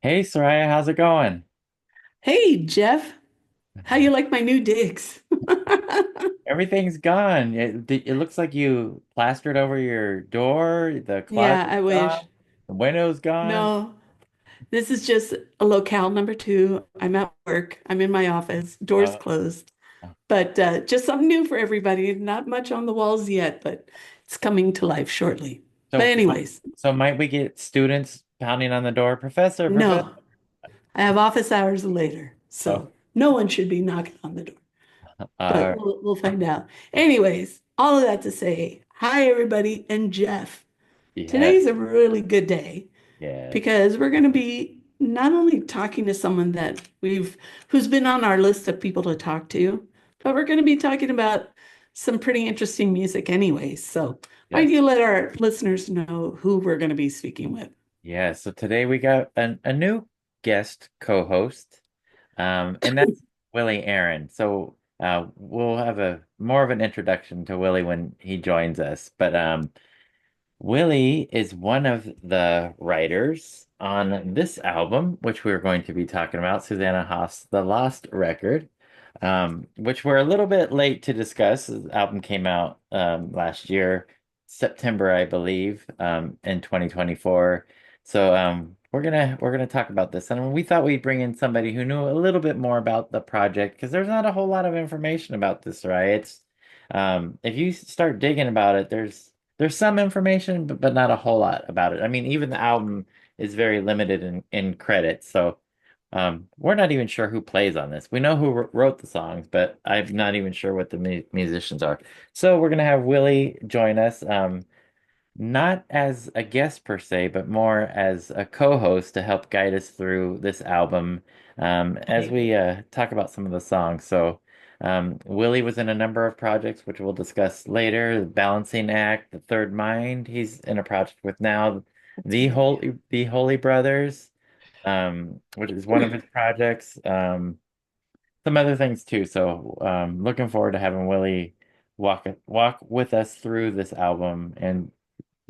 Hey Soraya, how's it going? Hey, Jeff, how you like my new digs? Everything's gone. It looks like you plastered over your door, the Yeah, closet's I wish. gone, the window's gone. No, this is just a locale number two. I'm at work. I'm in my office. Door's Uh, closed. But just something new for everybody. Not much on the walls yet, but it's coming to life shortly. But so, so, anyways, so might we get students pounding on the door? Professor, professor. no, I have office hours later, Oh, so no one should be knocking on the door. But uh, we'll find out. Anyways, all of that to say, hi everybody, and Jeff. yes, Today's a really good day yes. because we're going to be not only talking to someone that who's been on our list of people to talk to, but we're going to be talking about some pretty interesting music anyway. So why don't Yes. you let our listeners know who we're going to be speaking with? Yeah, so today we got a new guest co-host, and that's Willie Aron. So we'll have a more of an introduction to Willie when he joins us. But Willie is one of the writers on this album, which we're going to be talking about, Susanna Hoffs' The Lost Record, which we're a little bit late to discuss. The album came out last year, September, I believe, in 2024. So we're gonna talk about this, and we thought we'd bring in somebody who knew a little bit more about the project because there's not a whole lot of information about this, right? It's if you start digging about it, there's some information, but not a whole lot about it. I mean, even the album is very limited in credits, so we're not even sure who plays on this. We know who wrote the songs, but I'm not even sure what the musicians are. So we're gonna have Willie join us, not as a guest per se, but more as a co-host to help guide us through this album, as Okay. we talk about some of the songs. So. Willie was in a number of projects, which we'll discuss later. The Balancing Act, The Third Mind. He's in a project with now That's right. The Holy Brothers, which is one of his projects. Some other things too. So, looking forward to having Willie walk with us through this album and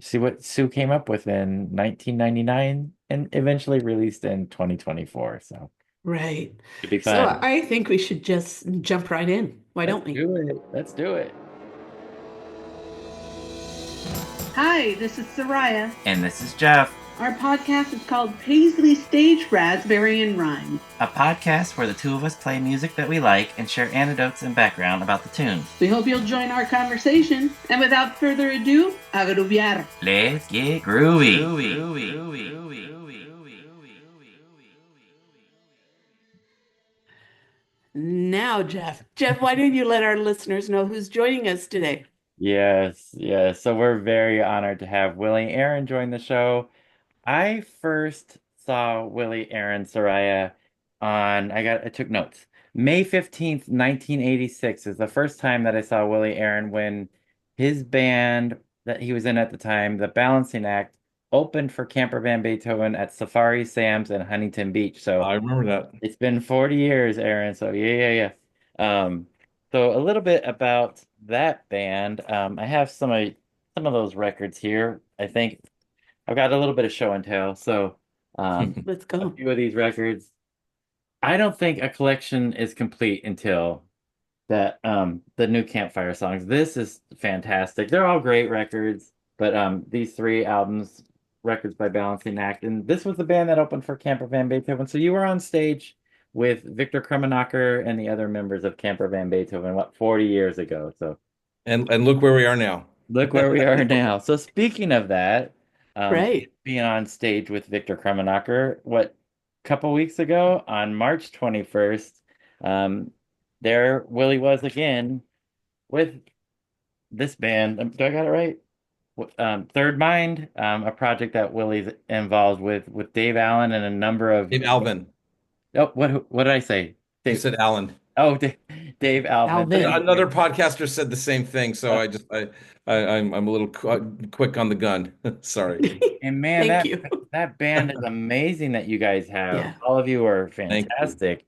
see what Sue came up with in 1999 and eventually released in 2024. So, Right. should be So fun. I think we should just jump right in. Why Let's don't we? do it. Let's do it. Hi, this is Soraya. And this is Jeff, Our podcast is called Paisley Stage Raspberry and Rhyme. a podcast where the two of us play music that we like and share anecdotes and background about the tunes. We hope you'll join our conversation. And without further ado, a grooviar. Let's get groovy. Now, Jeff, why don't you let our listeners know who's joining us today? Yes, yes. So we're very honored to have Willie Aron join the show. I first saw Willie Aron Soraya I took notes. May 15th, 1986 is the first time that I saw Willie Aron when his band that he was in at the time, the Balancing Act, opened for Camper Van Beethoven at Safari Sam's in Huntington Beach. So I remember that. it's been 40 years, Aaron. So yeah. So a little bit about that band. I have some of those records here. I think I've got a little bit of show and tell. So Let's a go. few of these records. I don't think a collection is complete until that the new Campfire songs. This is fantastic. They're all great records, but these three albums, records by Balancing Act, and this was the band that opened for Camper Van Beethoven. So you were on stage with Victor Krummenacher and the other members of Camper Van Beethoven, what, 40 years ago. So And look where we are now. look where we are now. So speaking of that, Right. being on stage with Victor Krummenacher, what, couple weeks ago on March 21st, um, there Willie was again with this band. Do I got it right? Third Mind, a project that Willie's involved with Dave Allen and a number of. Dave Alvin. Oh, what did I say? You Dave. said Alan. Oh, Dave Alvin. Alvin. Thank Another you. podcaster said the same thing, so Uh, I'm a little quick on the gun. Sorry. and man, Thank you. that band is amazing that you guys have. Yeah. All of you are Thank you. fantastic,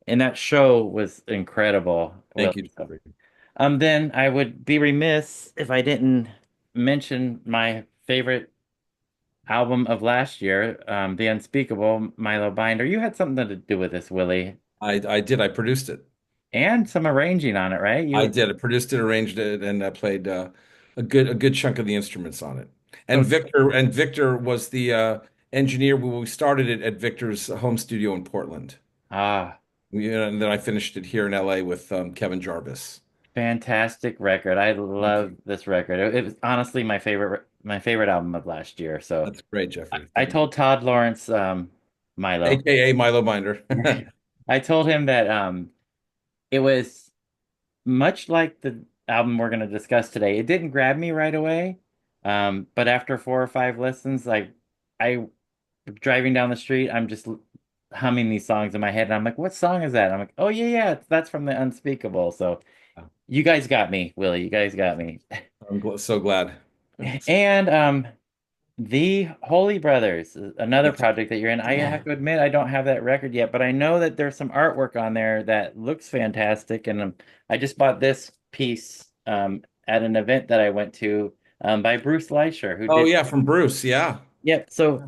and that show was incredible, Thank you, Willie. So, Jeffrey. then I would be remiss if I didn't mention my favorite album of last year, The Unspeakable, Milo Binder. You had something to do with this, Willie, I did. I produced it. and some arranging on it, right? I You did. I produced it, arranged it, and I played a good chunk of the instruments on it. so And Victor was the engineer when we started it at Victor's home studio in Portland. ah, And then I finished it here in LA with Kevin Jarvis. fantastic record. I Thank love you. this record. It was honestly my favorite album of last year. So That's great, I, Jeffrey. I Thank you. told Todd Lawrence, Milo, AKA Milo Binder. I told him that it was much like the album we're going to discuss today. It didn't grab me right away, but after 4 or 5 listens, like I driving down the street, I'm just humming these songs in my head, and I'm like, "What song is that?" I'm like, "Oh yeah, yeah, that's from The Unspeakable." So you guys got me, Willie. You guys got me. So glad. And the Holy Brothers, another Yes. project that you're in. I have Yeah. to admit, I don't have that record yet, but I know that there's some artwork on there that looks fantastic. And I just bought this piece at an event that I went to by Bruce Leisher, who Oh did. yeah, from Bruce. Yeah. Yep. So,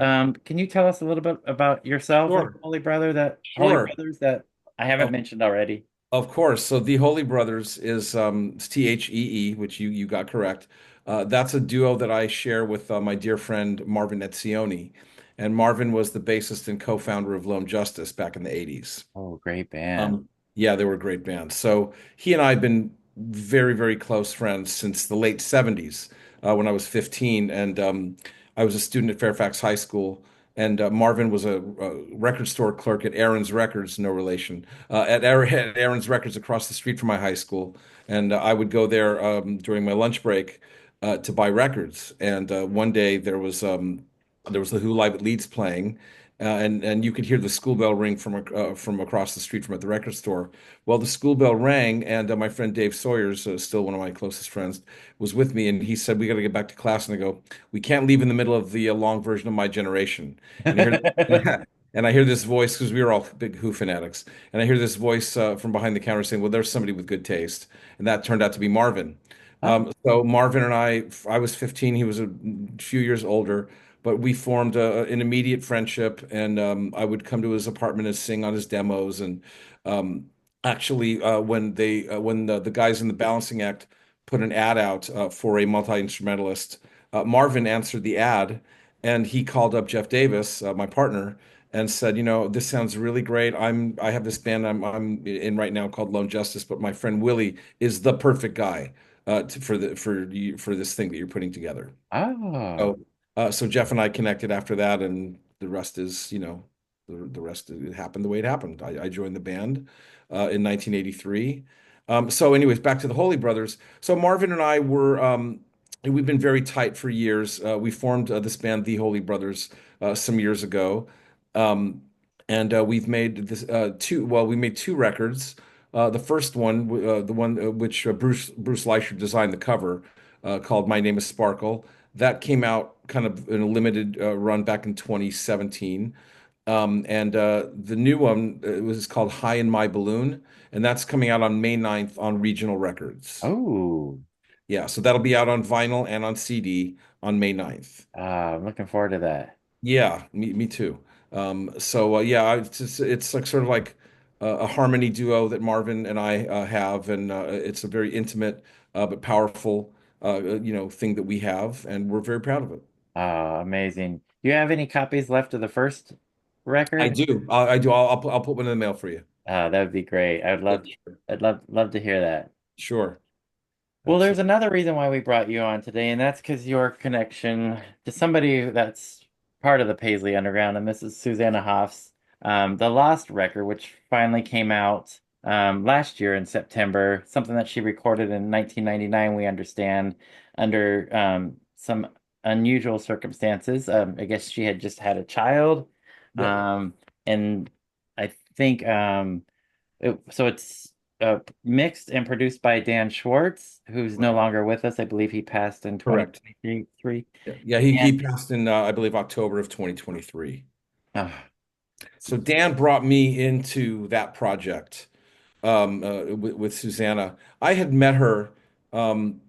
can you tell us a little bit about yourself and Sure. Holy Sure. Brothers that I haven't Of, mentioned already? of course. So the Holy Brothers is it's Thee, which you got correct. That's a duo that I share with my dear friend Marvin Etzioni. And Marvin was the bassist and co-founder of Lone Justice back in the 80s. Oh, great band. Yeah, they were a great band. So he and I have been very, very close friends since the late 70s when I was 15. And I was a student at Fairfax High School. And Marvin was a record store clerk at Aron's Records, no relation, at Aron's Records across the street from my high school. And I would go there during my lunch break to buy records. And one day there was the Who Live at Leeds playing, and you could hear the school bell ring from across the street from at the record store. Well, the school bell rang, and my friend Dave Sawyer's, still one of my closest friends, was with me, and he said, "We got to get back to class." And I go, "We can't leave in the middle of the long version of My Generation." And I hear, and I hear this voice because we were all big Who fanatics, and I hear this voice from behind the counter saying, "Well, there's somebody with good taste," and that turned out to be Marvin. Oh, So Marvin and I was 15, he was a few years older, but we formed an immediate friendship, and I would come to his apartment and sing on his demos. And actually, when the guys in the balancing act put an ad out for a multi-instrumentalist, Marvin answered the ad, and he called up Jeff Davis, my partner, and said, this sounds really great. I have this band I'm in right now called Lone Justice, but my friend Willie is the perfect guy for this thing that you're putting together. oh, So Jeff and I connected after that, and the rest is, the rest it happened the way it happened. I joined the band in 1983. So, anyways, back to the Holy Brothers. So Marvin and I we've been very tight for years. We formed this band, the Holy Brothers, some years ago, um, and we've made this two. Well, we made two records. The first one, the one which Bruce Leisher designed the cover, called "My Name Is Sparkle." That came out kind of in a limited run back in 2017. And the new one was called High in My Balloon, and that's coming out on May 9th on Regional Records. oh. Yeah, so that'll be out on vinyl and on CD on May 9th. I'm looking forward to that. Yeah, me too. Yeah, it's like sort of like a harmony duo that Marvin and I have, and it's a very intimate but powerful thing that we have, and we're very proud of it. Amazing. Do you have any copies left of the first I record? do. I do. I'll put one in the mail for you. That would be great. Yeah, sure. I'd love to hear that. Sure. Well, there's Absolutely. another reason why we brought you on today, and that's because your connection to somebody that's part of the Paisley Underground, and this is Susanna Hoffs. The Lost record, which finally came out last year in September, something that she recorded in 1999, we understand, under some unusual circumstances. I guess she had just had a child, Yep. um, and I think so it's mixed and produced by Dan Schwartz, who's no Correct. longer with us. I believe he passed in Correct. 2023. Yeah. Yeah, he And passed in I believe October of 2023. oh, So Dan brought me into that project with Susanna. I had met her um,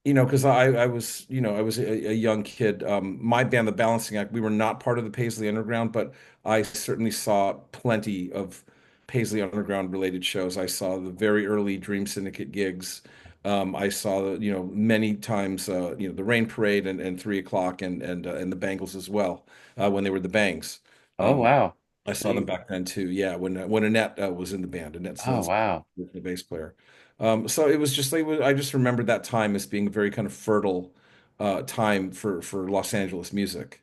because I was, I was a young kid. My band, The Balancing Act, we were not part of the Paisley Underground, but I certainly saw plenty of Paisley Underground related shows. I saw the very early Dream Syndicate gigs. I saw, many times, the Rain Parade and 3 o'clock and the Bangles as well, when they were the Bangs. Oh Um, wow. I So saw them you, back then too. Yeah, when Annette was in the band, Annette oh Slinsky, wow. the bass player. So it was just like I just remembered that time as being a very kind of fertile time for Los Angeles music.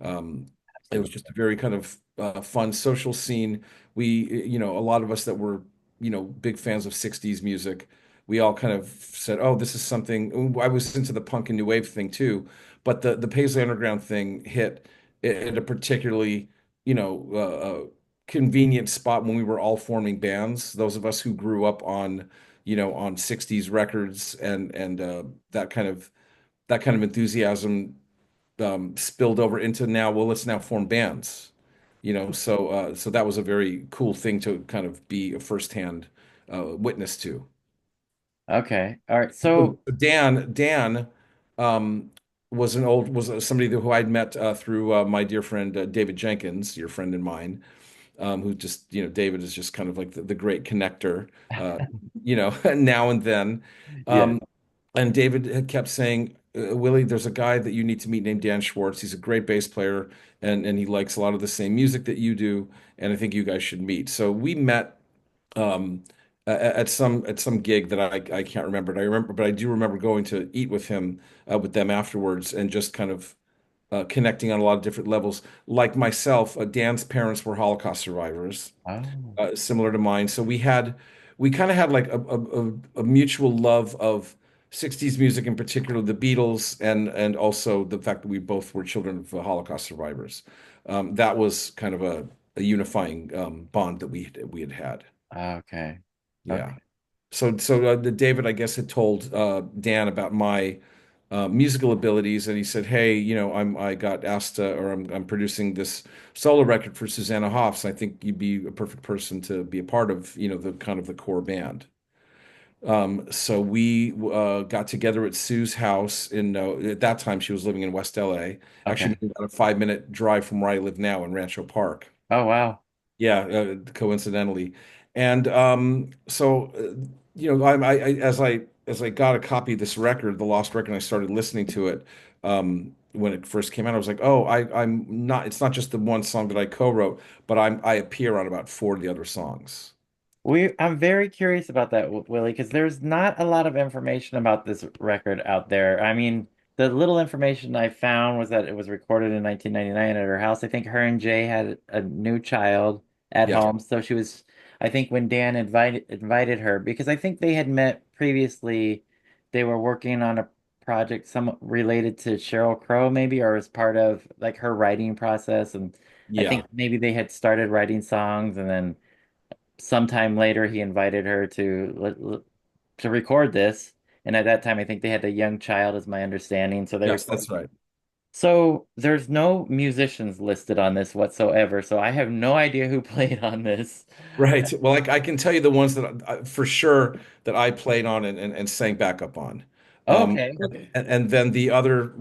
Um, it was Absolutely. just a very kind of fun social scene. A lot of us that were, big fans of 60s music, we all kind of said, "Oh, this is something." I was into the punk and new wave thing too, but the Paisley Underground thing hit at a particularly, convenient spot when we were all forming bands. Those of us who grew up on 60s records and that kind of enthusiasm spilled over into now, well, let's now form bands. So that was a very cool thing to kind of be a firsthand witness to. Okay. All right. So So Dan um, was somebody who I'd met through my dear friend David Jenkins, your friend and mine, who just, David is just kind of like the great connector, uh, now and then. yeah. Um, and David had kept saying, Willie, there's a guy that you need to meet named Dan Schwartz. He's a great bass player, and he likes a lot of the same music that you do, and I think you guys should meet. So we met um, at some gig that I can't remember. But I do remember going to eat with him with them afterwards, and just kind of connecting on a lot of different levels. Like myself, Dan's parents were Holocaust survivors, Oh. similar to mine. So we kind of had like a mutual love of 60s music, in particular the Beatles, and also the fact that we both were children of Holocaust survivors. That was kind of a unifying bond that we had had. Okay. Yeah. Okay. So David, I guess, had told Dan about my musical abilities, and he said, "Hey, I got asked, or I'm producing this solo record for Susanna Hoffs. I think you'd be a perfect person to be a part of, the kind of the core band." So we got together at Sue's house at that time she was living in West LA, actually Okay. about a 5-minute drive from where I live now in Rancho Park. Oh wow. Yeah, coincidentally. And as I got a copy of this record, the Lost Record, and I started listening to it when it first came out, I was like, oh, I'm not. It's not just the one song that I co-wrote, but I appear on about four of the other songs. I'm very curious about that, Willie, because there's not a lot of information about this record out there. I mean, the little information I found was that it was recorded in 1999 at her house. I think her and Jay had a new child at Yes. home, so I think when Dan invited her, because I think they had met previously, they were working on a project some related to Sheryl Crow, maybe, or as part of like her writing process, and I Yeah. think maybe they had started writing songs, and then sometime later he invited her to record this, and at that time I think they had a young child, is my understanding, so they Yes, recorded. that's right. So there's no musicians listed on this whatsoever, so I have no idea who played on this. Right. Well, I can tell you the ones that for sure that I played on and sang backup on. Um, Okay. Okay. and then the other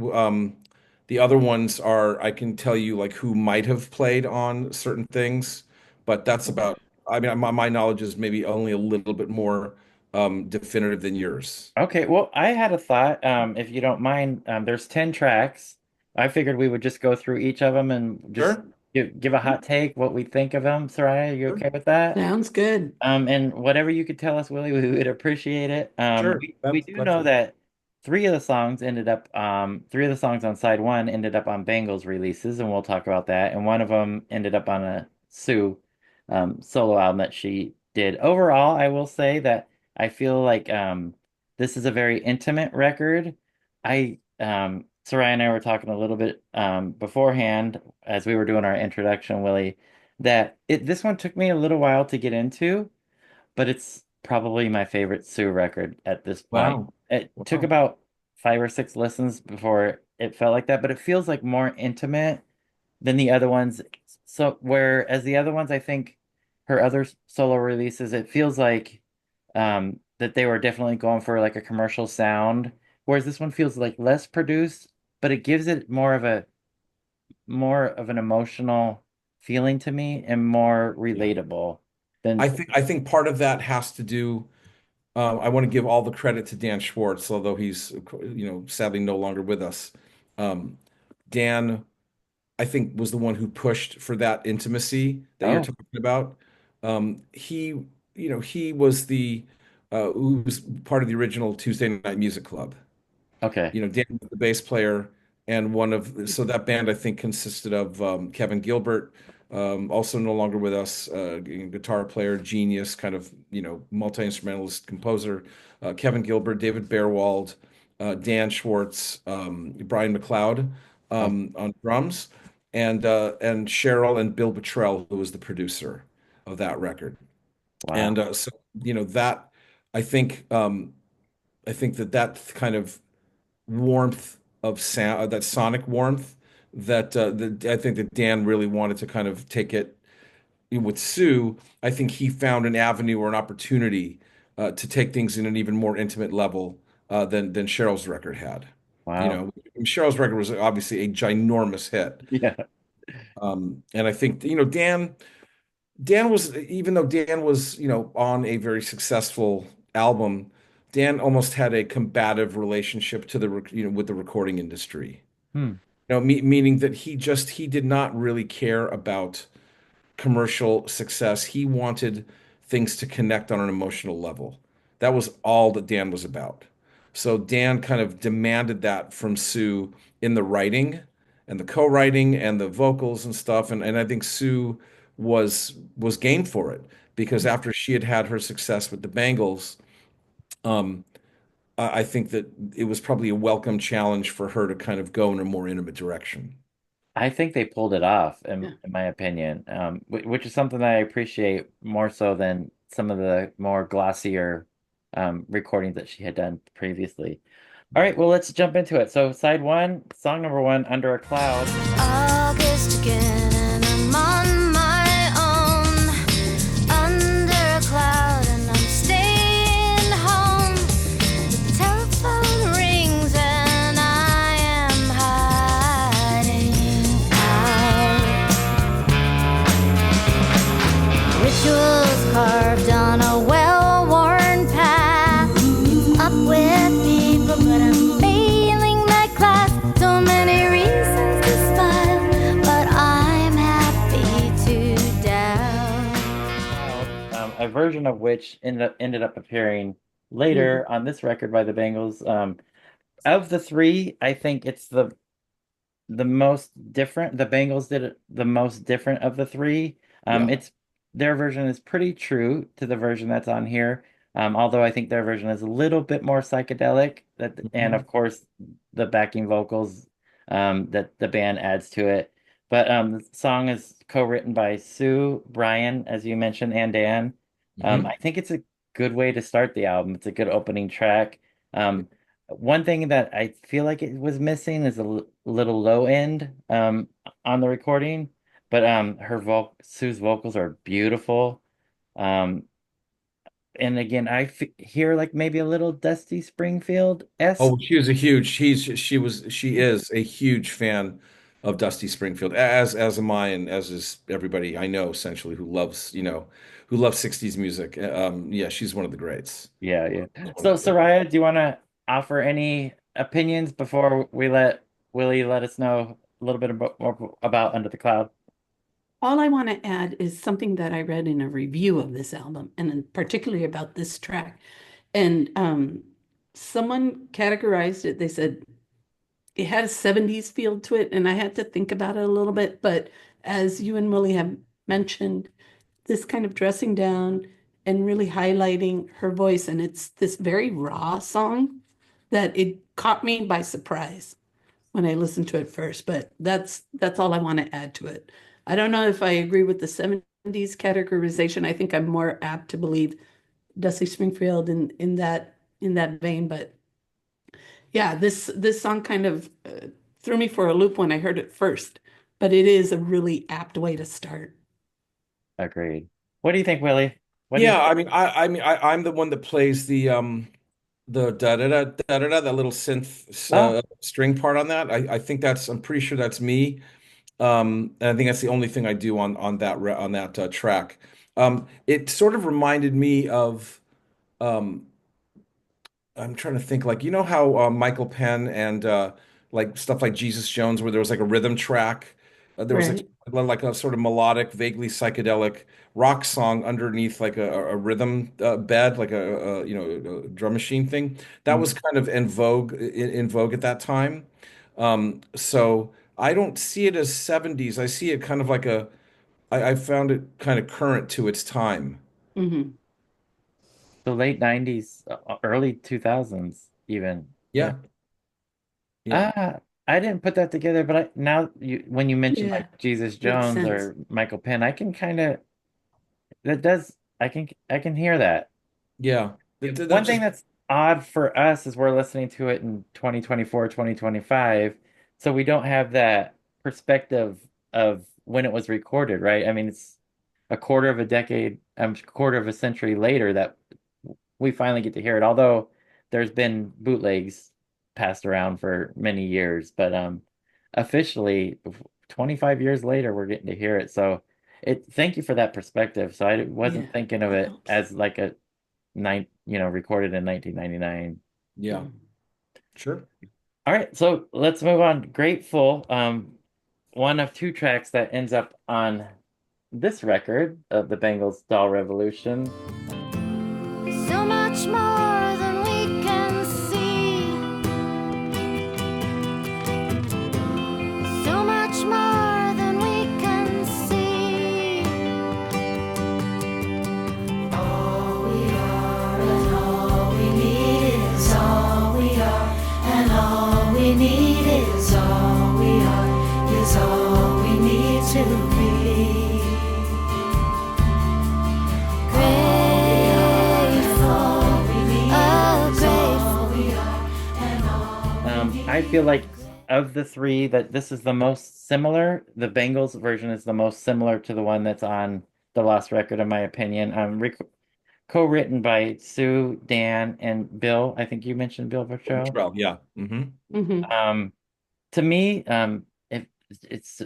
ones are, I can tell you like who might have played on certain things, but that's about, I mean, my knowledge is maybe only a little bit more definitive than yours. Okay, well, I had a thought, if you don't mind. There's 10 tracks. I figured we would just go through each of them and just Sure. give a hot take, what we think of them. Soraya, are you Sure. okay with that? Sounds good. And whatever you could tell us, Willie, we would appreciate it. Sure. We That's do glad know to. that three of the songs on side one ended up on Bangles releases, and we'll talk about that. And one of them ended up on a Sue solo album that she did. Overall, I will say that I feel like this is a very intimate record. Soraya and I were talking a little bit beforehand as we were doing our introduction, Willie, that this one took me a little while to get into, but it's probably my favorite Sue record at this point. Wow. It took Wow. about 5 or 6 listens before it felt like that, but it feels like more intimate than the other ones. So whereas the other ones, I think her other solo releases, it feels like that they were definitely going for like a commercial sound, whereas this one feels like less produced, but it gives it more of an emotional feeling to me and more Yeah. relatable than I think part of that has to do. I want to give all the credit to Dan Schwartz, although he's, sadly no longer with us. Um, Dan, I think, was the one who pushed for that intimacy that you're oh, talking about. He was who was part of the original Tuesday Night Music Club. okay. Dan was the bass player, and so that band I think consisted of Kevin Gilbert, also no longer with us, guitar player, genius, kind of multi-instrumentalist composer, Kevin Gilbert, David Bearwald, Dan Schwartz, Brian McLeod Oh, on drums, and Cheryl and Bill Bottrell, who was the producer of that record. wow. And so that I think I think that kind of warmth of sound, that sonic warmth that I think that Dan really wanted to kind of take it with Sue. I think he found an avenue or an opportunity to take things in an even more intimate level than Cheryl's record had. Wow. Cheryl's record was obviously a ginormous hit, Yeah. and I think Dan was, even though Dan was, on a very successful album, Dan almost had a combative relationship to with the recording industry. Hmm. Meaning that he did not really care about commercial success. He wanted things to connect on an emotional level. That was all that Dan was about. So Dan kind of demanded that from Sue in the writing and the co-writing and the vocals and stuff. And I think Sue was game for it because after she had had her success with the Bangles, um, I think that it was probably a welcome challenge for her to kind of go in a more intimate direction. I think they pulled it off, Yeah. in my opinion, which is something that I appreciate more so than some of the more glossier recordings that she had done previously. All right, well, let's jump into it. So, side one, song number one, Under a Cloud. August again, and I'm on my own, under a cloud, and I'm staying home. The telephone rings, and I am hiding out. Rituals carved on a well-worn path, up with people, but I'm failing my class. So many reasons to smile, but I'm happy to doubt. A version of which ended up appearing Mhm. later on this record by the Bangles. Of the three, I think it's the most different. The Bengals did it the most different of the three. Yeah. It's their version is pretty true to the version that's on here. Although I think their version is a little bit more psychedelic. And Mhm. of course the backing vocals that the band adds to it. But the song is co-written by Sue, Brian, as you mentioned, and Dan. Mhm. I think it's a good way to start the album. It's a good opening track. One thing that I feel like it was missing is little low end on the recording, but her Sue's vocals are beautiful. Um, and again, hear like maybe a little Dusty Springfield-esque. Oh, she is a huge fan of Dusty Springfield, as am I, and as is everybody I know essentially who loves 60s music. Yeah, she's one of the greats. Yeah, yeah. One of So, the greats. Soraya, do you want to offer any opinions before we let Willie let us know a little bit about more about Under the Cloud? All I want to add is something that I read in a review of this album, and particularly about this track. And someone categorized it. They said it had a 70s feel to it, and I had to think about it a little bit. But as you and Willie have mentioned, this kind of dressing down and really highlighting her voice, and it's this very raw song that it caught me by surprise when I listened to it first. But that's all I want to add to it. I don't know if I agree with the 70s categorization. I think I'm more apt to believe Dusty Springfield in that vein, but yeah, this song kind of threw me for a loop when I heard it first, but it is a really apt way to start. Agreed. What do you think, Willie? What do you Yeah, think? I'm the one that plays the The da da da da da da, that little synth Oh, string part on that. I think that's, I'm pretty sure that's me. And I think that's the only thing I do on that track. It sort of reminded me of um, I'm trying to think, like, you know how Michael Penn and like stuff like Jesus Jones, where there was like a rhythm track, there was Right. like a sort of melodic, vaguely psychedelic rock song underneath like a rhythm bed, like a drum machine thing. That was mhm. kind of in vogue at that time. So I don't see it as 70s. I see it kind of like I found it kind of current to its time. Hmm. The late 90s, early 2000s even. Yeah. Yeah, yeah, Ah, I didn't put that together, but now when you mentioned Yeah. like Jesus Makes Jones sense. or Michael Penn, I can kind of that does I can hear that. yeah. That One thing just that's odd for us is we're listening to it in 2024, 2025, so we don't have that perspective of when it was recorded, right? I mean, it's a quarter of a decade, quarter of a century later that we finally get to hear it. Although there's been bootlegs passed around for many years, but officially 25 years later we're getting to hear it. So thank you for that perspective. So I wasn't Yeah, thinking of that it helps. as like a recorded in 1999. yeah, Mhm. sure. All right, so let's move on. Grateful, one of two tracks that ends up on this record of the Bengals Doll Revolution. So much more than we can see. So much more than we can see. All we are and all we need is all we are, and all we need is all we are, is all we need to be. Grateful, oh, grateful. I feel like of the three that this is the most similar. The Bengals version is the most similar to the one that's on the Lost Record, in my opinion. Co-written by Sue, Dan, and Bill. I think you mentioned Bill Virchow. Well, yeah. Hmm. Um, to me, it's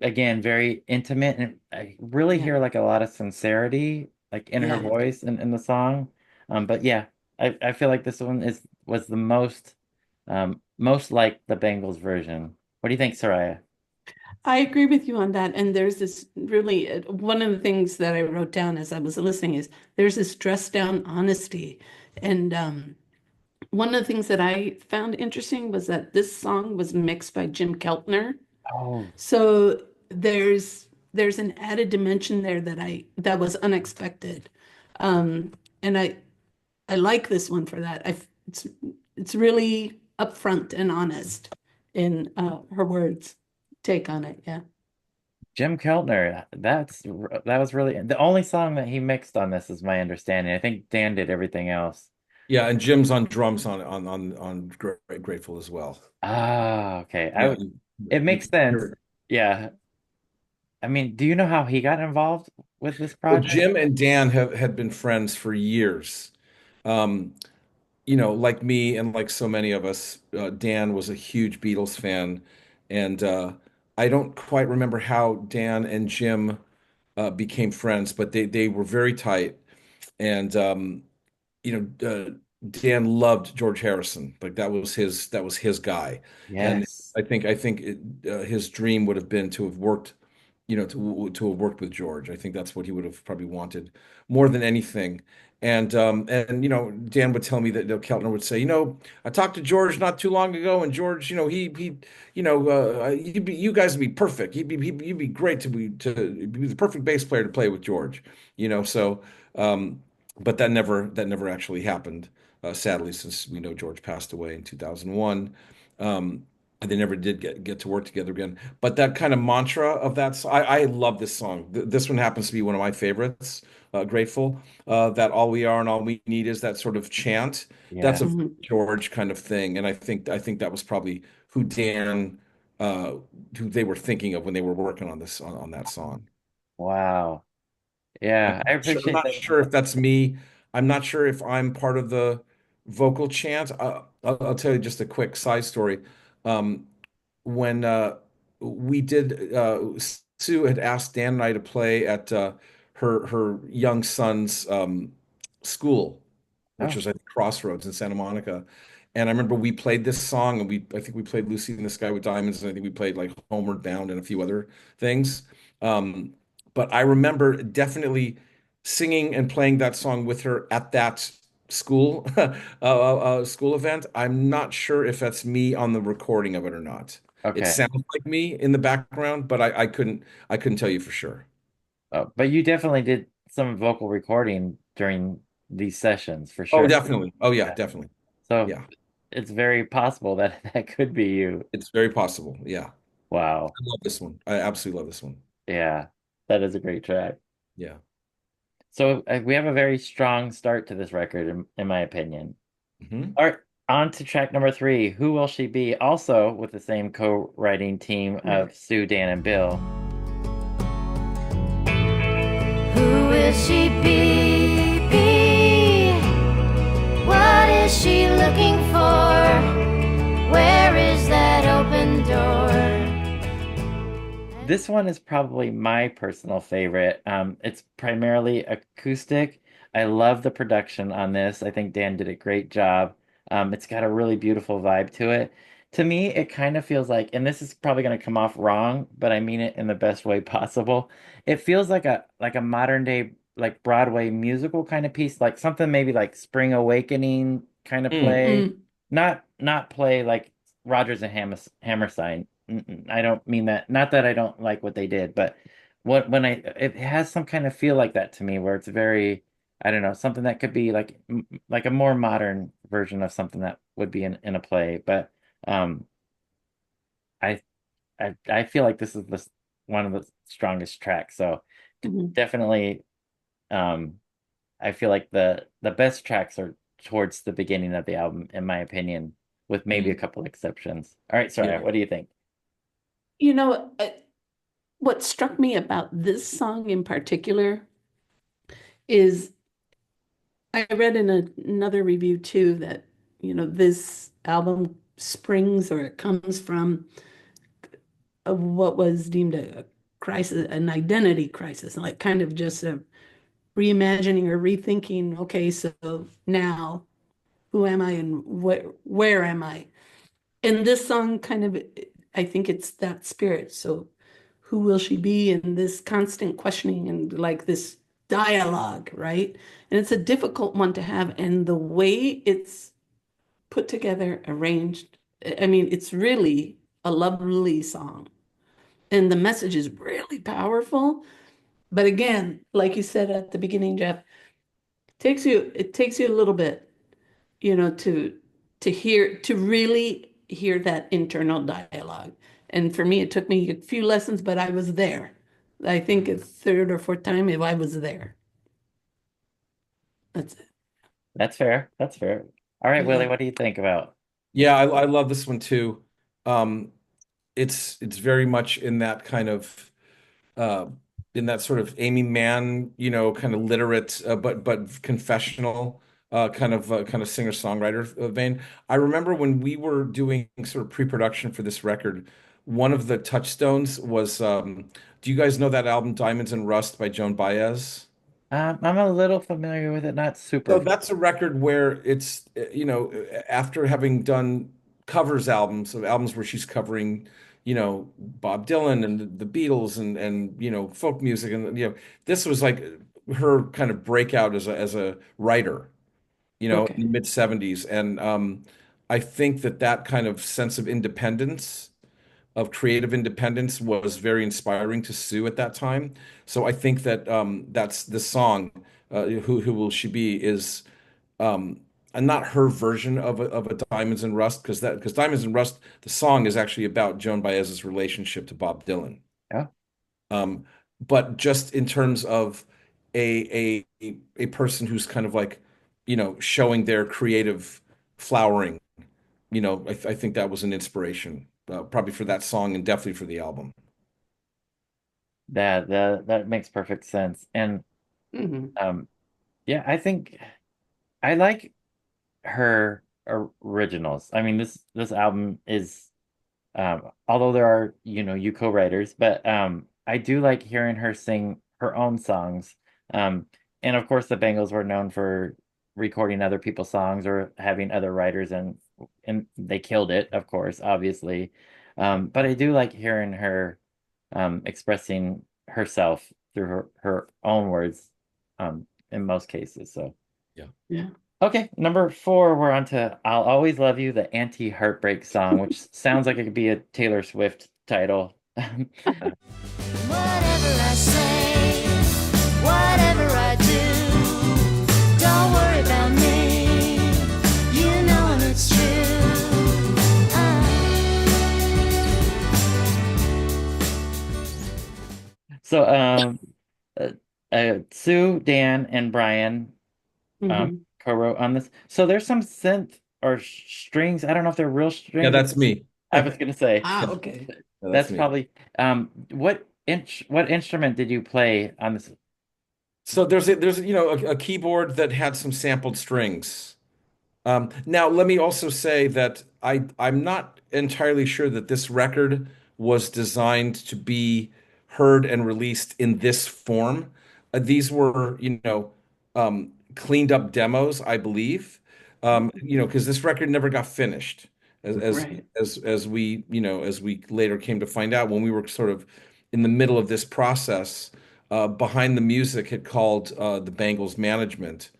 again very intimate, and I really Yeah. hear like a lot of sincerity, like in her Yeah. voice and in the song. But yeah, I feel like this one is was the most like the Bengals version. What do you think, Soraya? I agree with you on that. And there's this really, one of the things that I wrote down as I was listening is there's this dressed down honesty. And one of the things that I found interesting was that this song was mixed by Jim Keltner. Oh, So there's an added dimension there that was unexpected. And I like this one for that. It's really upfront and honest in her words take on it. Yeah. Jim Keltner. That was really the only song that he mixed on this, is my understanding. I think Dan did everything else. Yeah, and Jim's on drums on Grateful as well. Ah, okay. Yeah, It makes sense. you're- Yeah. I mean, do you know how he got involved with this well, project? Jim and Dan have had been friends for years. Um, like me and like so many of us, Dan was a huge Beatles fan, and I don't quite remember how Dan and Jim became friends, but they were very tight. And Dan loved George Harrison. Like that was his guy. And Yes. his dream would have been to have worked, to have worked with George. I think that's what he would have probably wanted more than anything. And Dan would tell me that Keltner would say, I talked to George not too long ago, and George, you guys would be perfect. You'd be great to be the perfect bass player to play with George. So but that never actually happened, sadly, since we know George passed away in 2001. And they never did get to work together again. But that kind of mantra of I love this song. This one happens to be one of my favorites. Grateful, that all we are and all we need is that sort of chant. That's Yeah. a Mhm. George kind of thing, and I think that was probably who Dan, uh, who they were thinking of when they were working on this on that song. Wow. Yeah, I I'm appreciate not that. sure if that's me. I'm not sure if I'm part of the vocal chant. I'll tell you just a quick side story. Um, when we did, Sue had asked Dan and I to play at her young son's school, which Oh, was at Crossroads in Santa Monica. And I remember we played this song, and I think we played Lucy in the Sky with Diamonds, and I think we played like Homeward Bound and a few other things. Um, but I remember definitely singing and playing that song with her at that school school event. I'm not sure if that's me on the recording of it or not. It okay. sounds like me in the background, but I couldn't tell you for sure. But you definitely did some vocal recording during these sessions for Oh, sure. definitely. Oh yeah, Yeah. definitely. So Yeah. it's very possible that that could be you. It's very possible. Yeah. Wow. I love this one. I absolutely love this one. Yeah, that is a great track. Yeah. So we have a very strong start to this record, in my opinion. Hmm. All right, on to track number three. Who Will She Be? Also with the same co-writing team of Sue, Dan, and Bill. Who will she be? What is she looking for? Where is that open door? This one is probably my personal favorite. It's primarily acoustic. I love the production on this. I think Dan did a great job. It's got a really beautiful vibe to it. To me, it kind of feels like, and this is probably going to come off wrong, but I mean it in the best way possible. It feels like a modern day like Broadway musical kind of piece, like something maybe like Spring Awakening kind of Mm. play. Mm, Not play like Rodgers and Hammerstein. I don't mean that. Not that I don't like what they did, but when I it has some kind of feel like that to me, where it's very, I don't know, something that could be like a more modern version of something that would be in a play. But um, I I feel like this is one of the strongest tracks. So mhm, definitely, um, I feel like the best tracks are towards the beginning of the album, in my opinion, with maybe a Mm. couple exceptions. All right, Yeah. Soraya, what do you think? You know, what struck me about this song in particular is I read in another review too that, this album springs or it comes from what was deemed a crisis, an identity crisis, like kind of just a reimagining or rethinking, okay, so now who am I and where am I? And this song kind of, I think it's that spirit. So who will she be in this constant questioning and like this dialogue, right? And it's a difficult one to have. And the way it's put together, arranged, I mean, it's really a lovely song. And the message is really powerful. But again, like you said at the beginning, Jeff, it takes you a little bit, to really hear that internal dialogue. And for me, it took me a few lessons, but I was there. I think a third or fourth time if I was there. That's it. That's fair. That's fair. All right, Willie, Yeah. what do you think about? Yeah, I love this one too. Um, it's very much in that kind of uh, in that sort of Amy Mann, kind of literate but confessional kind of singer-songwriter vein. I remember when we were doing sort of pre-production for this record, one of the touchstones was do you guys know that album Diamonds and Rust by Joan Baez? I'm a little familiar with it, not super. So that's a record where it's, after having done covers albums, of albums where she's covering, Bob Dylan and the Beatles and folk music and this was like her kind of breakout as a writer, in the Okay. mid 70s. And I think that kind of sense of independence, of creative independence, was very inspiring to Sue at that time. So I think that that's the song, "Who Will She Be," is um, and not her version of a Diamonds and Rust, because Diamonds and Rust, the song is actually about Joan Baez's relationship to Bob Dylan. Yeah, Um, but just in terms of a person who's kind of like, showing their creative flowering, I think that was an inspiration, probably for that song and definitely for the album. that makes perfect sense. And Hmm. yeah, I think I like her originals. I mean, this album is although there are, you co-writers, but I do like hearing her sing her own songs. Um, and of course, the Bangles were known for recording other people's songs or having other writers, and they killed it, of course, obviously. But I do like hearing her expressing herself through her own words in most cases. So, Yeah. Yeah. okay, number four, we're on to I'll Always Love You, the anti-heartbreak song, which sounds like it could be a Taylor Swift title. Whatever I say, whatever I do, don't worry about me. You know it's true. So, uh, Sue, Dan, and Brian Mhm. co-wrote on this. So there's some synth or strings. I don't know if they're real Yeah, strings. that's me. I was gonna say Ah, okay. Yeah, that's that's me. probably what instrument did you play on this? So there's a keyboard that had some sampled strings. Now, let me also say that I'm not entirely sure that this record was designed to be heard and released in this form. These were, cleaned up demos, I believe. Because this record never got finished, as as Right. as we, as we later came to find out when we were sort of in the middle of this process. Behind the Music had called the Bangles management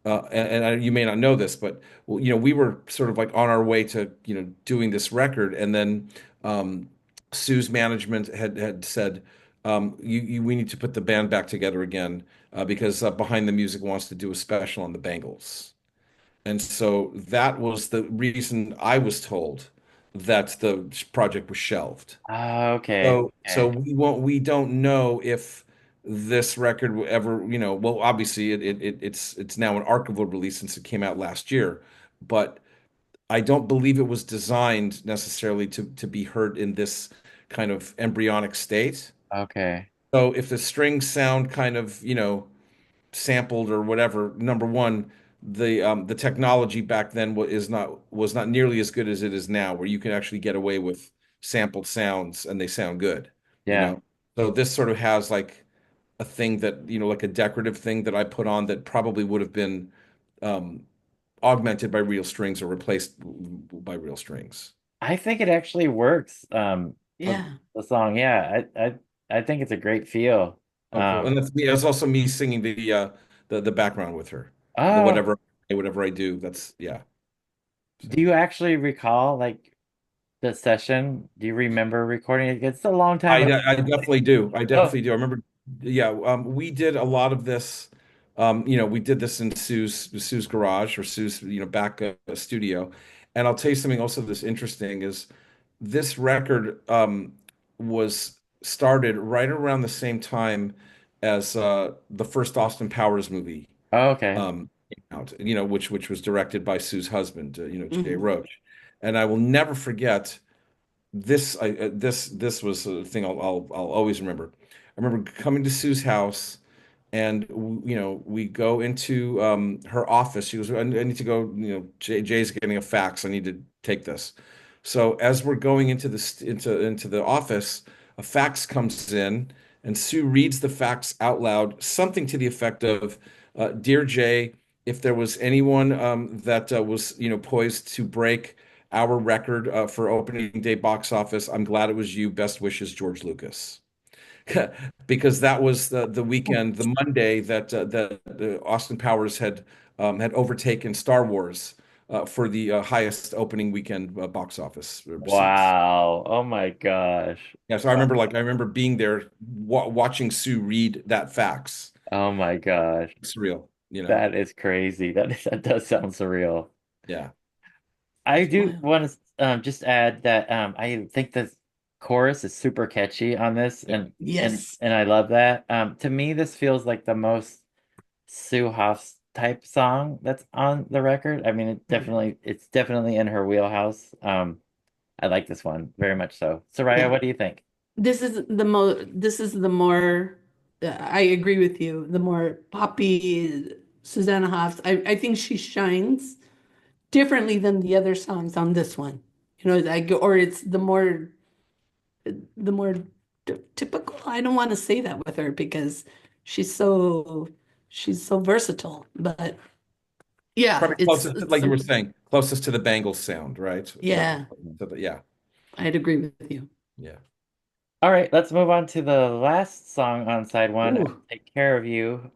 you may not know this, but well, we were sort of like on our way to, doing this record, and then um, Sue's management had said, we need to put the band back together again because Behind the Music wants to do a special on the Bangles, and so that was the reason I was told that the project was shelved. Oh, okay, So okay, we don't know if this record will ever, well, obviously it's now an archival release since it came out last year, but I don't believe it was designed necessarily to be heard in this kind of embryonic state. okay. So if the strings sound kind of, sampled or whatever, number one, the technology back then was not nearly as good as it is now, where you can actually get away with sampled sounds and they sound good, you Yeah. know. So this sort of has like a thing that, like a decorative thing that I put on that probably would have been um, augmented by real strings or replaced by real strings. I think it actually works. The, Yeah. the song, yeah, I think it's a great feel. Oh, cool. Um, And that's me. That's also me singing the background with her. The oh, whatever I do, that's yeah. do So. you actually recall like the session? Do you remember recording it? It's a long time ago. I definitely do. I Oh, definitely do. I remember, yeah, we did a lot of this. We did this in Sue's garage or Sue's, back studio. And I'll tell you something also that's interesting is this record was started right around the same time as the first Austin Powers movie okay. came out, which was directed by Sue's husband, Jay Mhm. Roach. And I will never forget this was a thing I'll always remember. I remember coming to Sue's house, and we go into her office. She goes, I need to go. Jay's getting a fax. I need to take this." So as we're going into the office, a fax comes in, and Sue reads the fax out loud, something to the effect of, "Dear Jay, if there was anyone that was poised to break our record for opening day box office, I'm glad it was you. Best wishes, George Lucas." Because that was the weekend, the Monday that Austin Powers had overtaken Star Wars for the highest opening weekend box office receipts. Wow. Oh my gosh. Yeah, so I remember being there watching Sue read that fax. Oh my gosh. Surreal. That is crazy. That does sound surreal. Yeah. I It's do wild. want to just add that I think the chorus is super catchy on this, Yeah. Yes. and I love that. To me, this feels like the most Sue Hoffs type song that's on the record. I mean, it's definitely in her wheelhouse. I like this one very much so. Soraya, Yeah. what do you think? This is the more I agree with you, the more poppy Susanna Hoffs. I think she shines differently than the other songs on this one. Like, or it's the more typical. I don't want to say that with her because she's so she's so versatile. But yeah, Probably it's, closest, it's like you were some, saying, closest to the Bangles sound, right? yeah, Yeah, I'd agree with you. yeah. All right, let's move on to the last song on side one, Ooh. Take Care of You,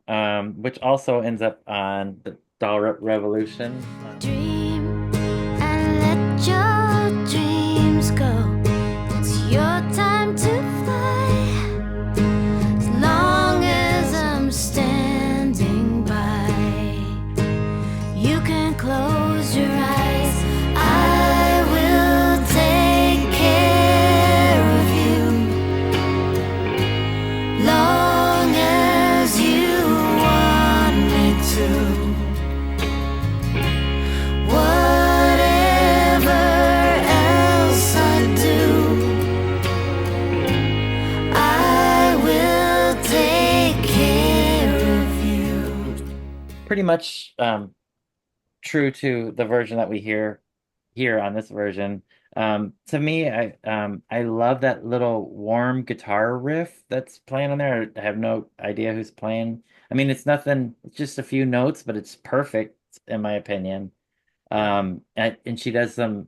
which also ends up on the Doll Revolution. Dream and let your dreams go. It's your time to fly. As long as I'm standing by, you can close your eyes. I will take care of you. Long as you want me to. Whatever else I do, I will take care of you. Pretty much true to the version that we hear here on this version. To me, I love that little warm guitar riff that's playing on there. I have no idea who's playing. I mean, it's nothing, it's just a few notes, but it's perfect in my opinion. And she does some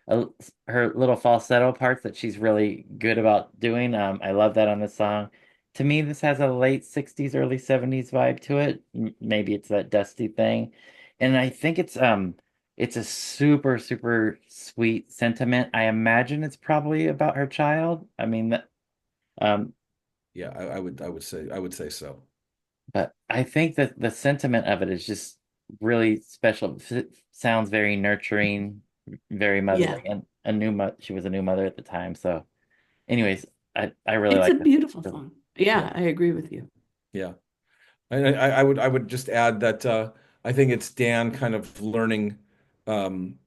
uh, her little falsetto parts that she's really good about doing. I love that on the song. To me, this has a late 60s, early 70s vibe to it. Maybe it's that dusty thing. And I think it's a super, super sweet sentiment. I imagine it's probably about her child. I mean, um, Yeah, I would say so. but I think that the sentiment of it is just really special. Sounds very nurturing, very Yeah, motherly, and a new mother. She was a new mother at the time. So, anyways, I really it's a like this. beautiful So, song. Yeah, Yeah, I agree with you. yeah. And I would just add that I think it's Dan kind of learning, um,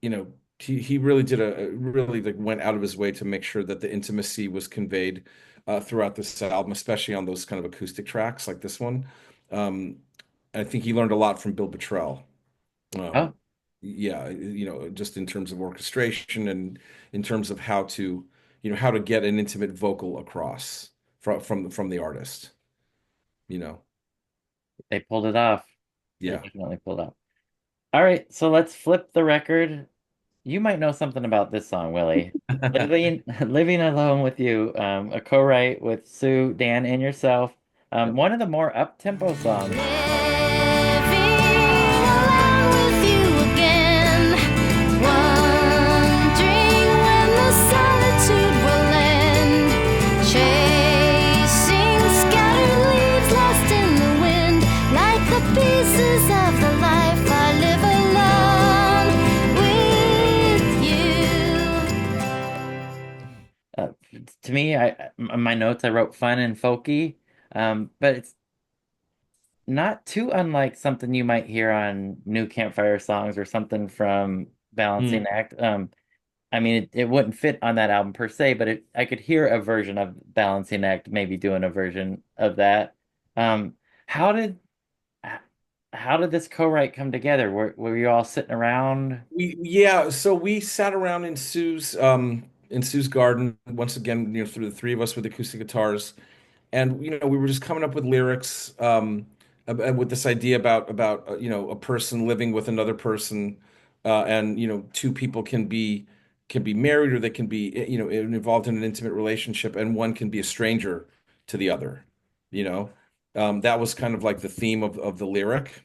you know, he really did really like went out of his way to make sure that the intimacy was conveyed throughout this album, especially on those kind of acoustic tracks like this one. Um, I think he learned a lot from Bill Bottrell. oh, Um, yeah, just in terms of orchestration and in terms of how to, how to get an intimate vocal across from the artist, you know. they pulled it off. They Yeah. definitely pulled it off. All right, so let's flip the record. You might know something about this song, Willie. Living Alone with You, a co-write with Sue, Dan, and yourself. Yep. One of the more up-tempo songs. Living alone with you again, wondering when the solitude will end, chasing scattered leaves lost in the wind, like the pieces of the life I live alone with you. Uh, to me, my notes I wrote fun and folky, but it's not too unlike something you might hear on New Campfire Songs or something from Balancing Mm. Act. I mean, it wouldn't fit on that album per se, but I could hear a version of Balancing Act maybe doing a version of that. Um, how did how did this co-write come together? Were you all sitting around? Yeah, so we sat around in Sue's garden once again, through the three of us with acoustic guitars, and we were just coming up with lyrics, with this idea about a person living with another person, and two people can be married, or they can be involved in an intimate relationship, and one can be a stranger to the other. You know, that was kind of like the theme of the lyric.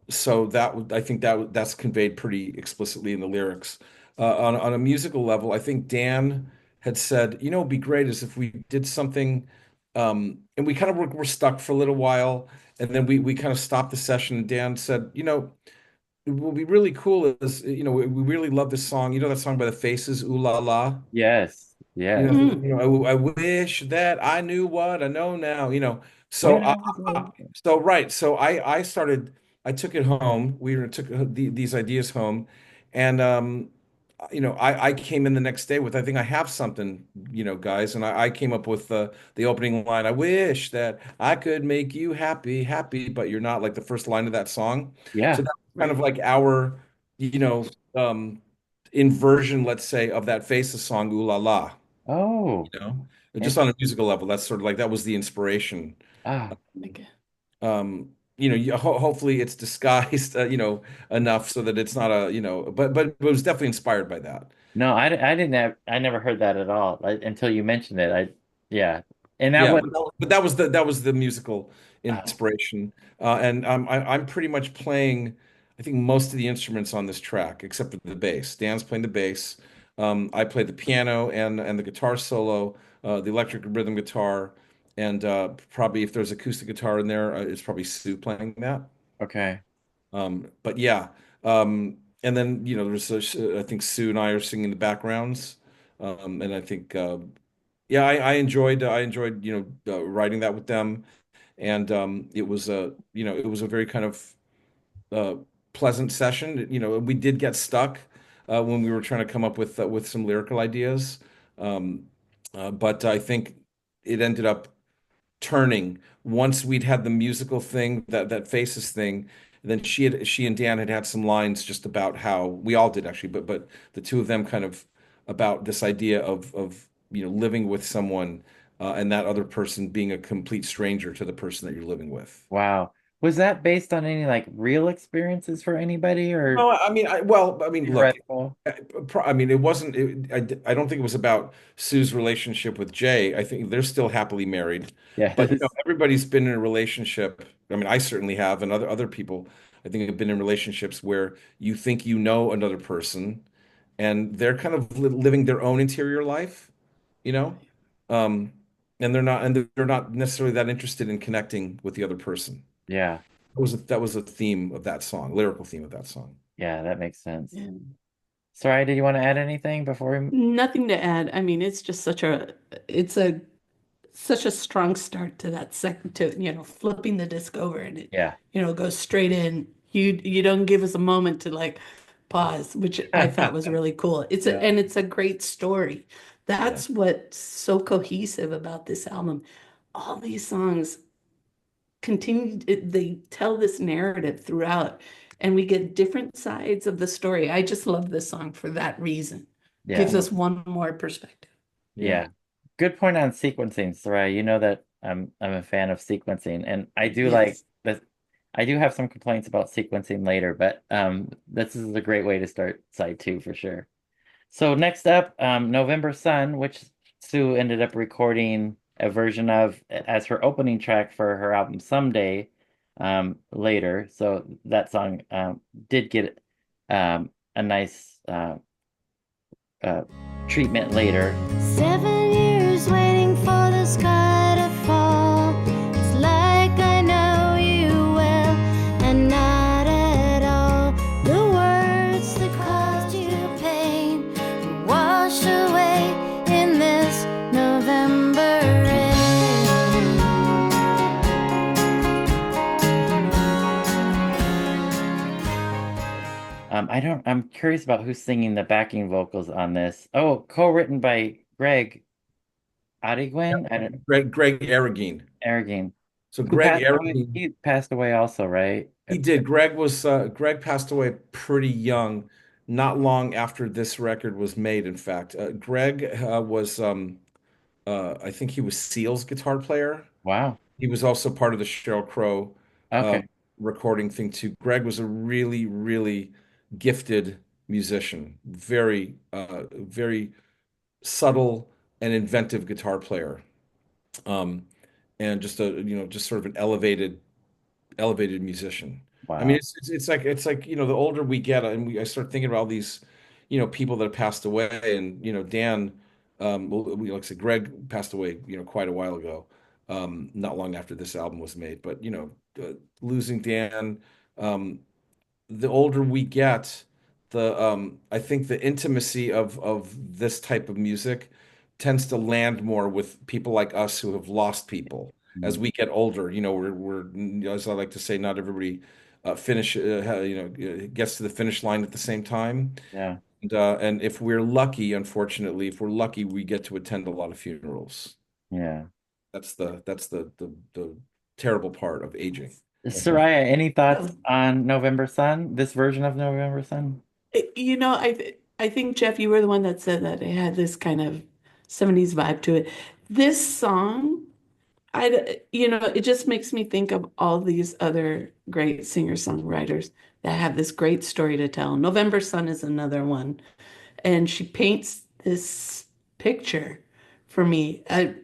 So I think that's conveyed pretty explicitly in the lyrics. On a musical level, I think Dan had said, it'd be great is if we did something, and we kind of were stuck for a little while, and then we kind of stopped the session, and Dan said, it will be really cool is, we really love this song. You know that song by the Faces, Ooh La La? Yes, yes. I wish that I knew what I know now, So, When I was right. So I took it home. We took these ideas home, and I came in the next day with, I think I have something, guys, and I came up with the opening line. I wish that I could make you happy, happy, but you're not, like the first line of that song. So Yeah. that's kind of Right. like our, you know, um, inversion, let's say, of that Faces song, Ooh La La, Oh, you know, just on a interesting. musical level. That's sort of like that was the inspiration. Ah, Okay. Hopefully it's disguised, enough so that it's not but it was definitely inspired by that. no, I didn't have, I never heard that at all, like, until you mentioned it. Yeah. And that Yeah, was, but that was the musical oh, inspiration, and I'm pretty much playing, I think, most of the instruments on this track except for the bass. Dan's playing the bass. I play the piano and the guitar solo, the electric rhythm guitar, and probably if there's acoustic guitar in there, it's probably Sue playing that. okay. But yeah, and then I think Sue and I are singing the backgrounds, and I think yeah, I enjoyed writing that with them, and it was a very kind of uh, pleasant session. We did get stuck when we were trying to come up with some lyrical ideas, um, but I think it ended up turning once we'd had the musical thing, that Faces thing. Then she and Dan had some lines just about how we all did actually, but the two of them kind of about this idea of living with someone, and that other person being a complete stranger to the person that you're living with. Wow. Was that based on any like real experiences for anybody or No, I mean, look, theoretical? I mean, it wasn't. I don't think it was about Sue's relationship with Jay. I think they're still happily married, but Yes. everybody's been in a relationship. I mean, I certainly have, and other people, I think, have been in relationships where you think you know another person, and they're kind of living their own interior life, you know, um, and they're not necessarily that interested in connecting with the other person. Yeah. That was a theme of that song, lyrical theme of that song. Yeah, that makes sense. Yeah. Sorry, did you want to add anything before we? Nothing to add. I mean, it's just it's a such a strong start to that second to, flipping the disc over and it, Yeah. goes straight in. You don't give us a moment to like pause, which I thought was really cool. Yeah. And it's a great story. Yeah. That's what's so cohesive about this album. All these songs they tell this narrative throughout, and we get different sides of the story. I just love this song for that reason. Yeah. Gives us one more perspective. Yeah. Yeah. Good point on sequencing, Soraya. You know that I'm a fan of sequencing and I do like Yes. this. I do have some complaints about sequencing later, but this is a great way to start side two for sure. So next up, November Sun, which Sue ended up recording a version of as her opening track for her album Someday later. So that song did get a nice uh, treatment later. 7 years waiting for the sky to fall. It's like I know you well, and not at all. The words that caused you pain were washed away in this November rain. I'm curious about who's singing the backing vocals on this. Oh, co-written by Greg Adigwin, I don't, Greg Aragine. Aragine, So who Greg passed away. Aragine, He passed away also, right? he did. Greg passed away pretty young, not long after this record was made. In fact, Greg was I think he was Seal's guitar player. Wow. He was also part of the Sheryl Crow Okay. recording thing too. Greg was a really, really gifted musician, very subtle and inventive guitar player, um, and just sort of an elevated musician. I mean, Wow. it's like the older we get, and I start thinking about all these, people that have passed away, and Dan, well, like I said, Greg passed away, quite a while ago, not long after this album was made. But losing Dan, um, the older we get, I think the intimacy of this type of music tends to land more with people like us who have lost people. As Mm. we get older, we're as I like to say, not everybody gets to the finish line at the same time. Yeah. And if we're lucky, unfortunately, if we're lucky, we get to attend a lot of funerals. Yeah. That's the terrible part of aging. Soraya, any thoughts Oh, on November Sun, this version of November Sun? I think Jeff, you were the one that said that it had this kind of 70s vibe to it. This song, it just makes me think of all these other great singer-songwriters that have this great story to tell. November Sun is another one, and she paints this picture for me. I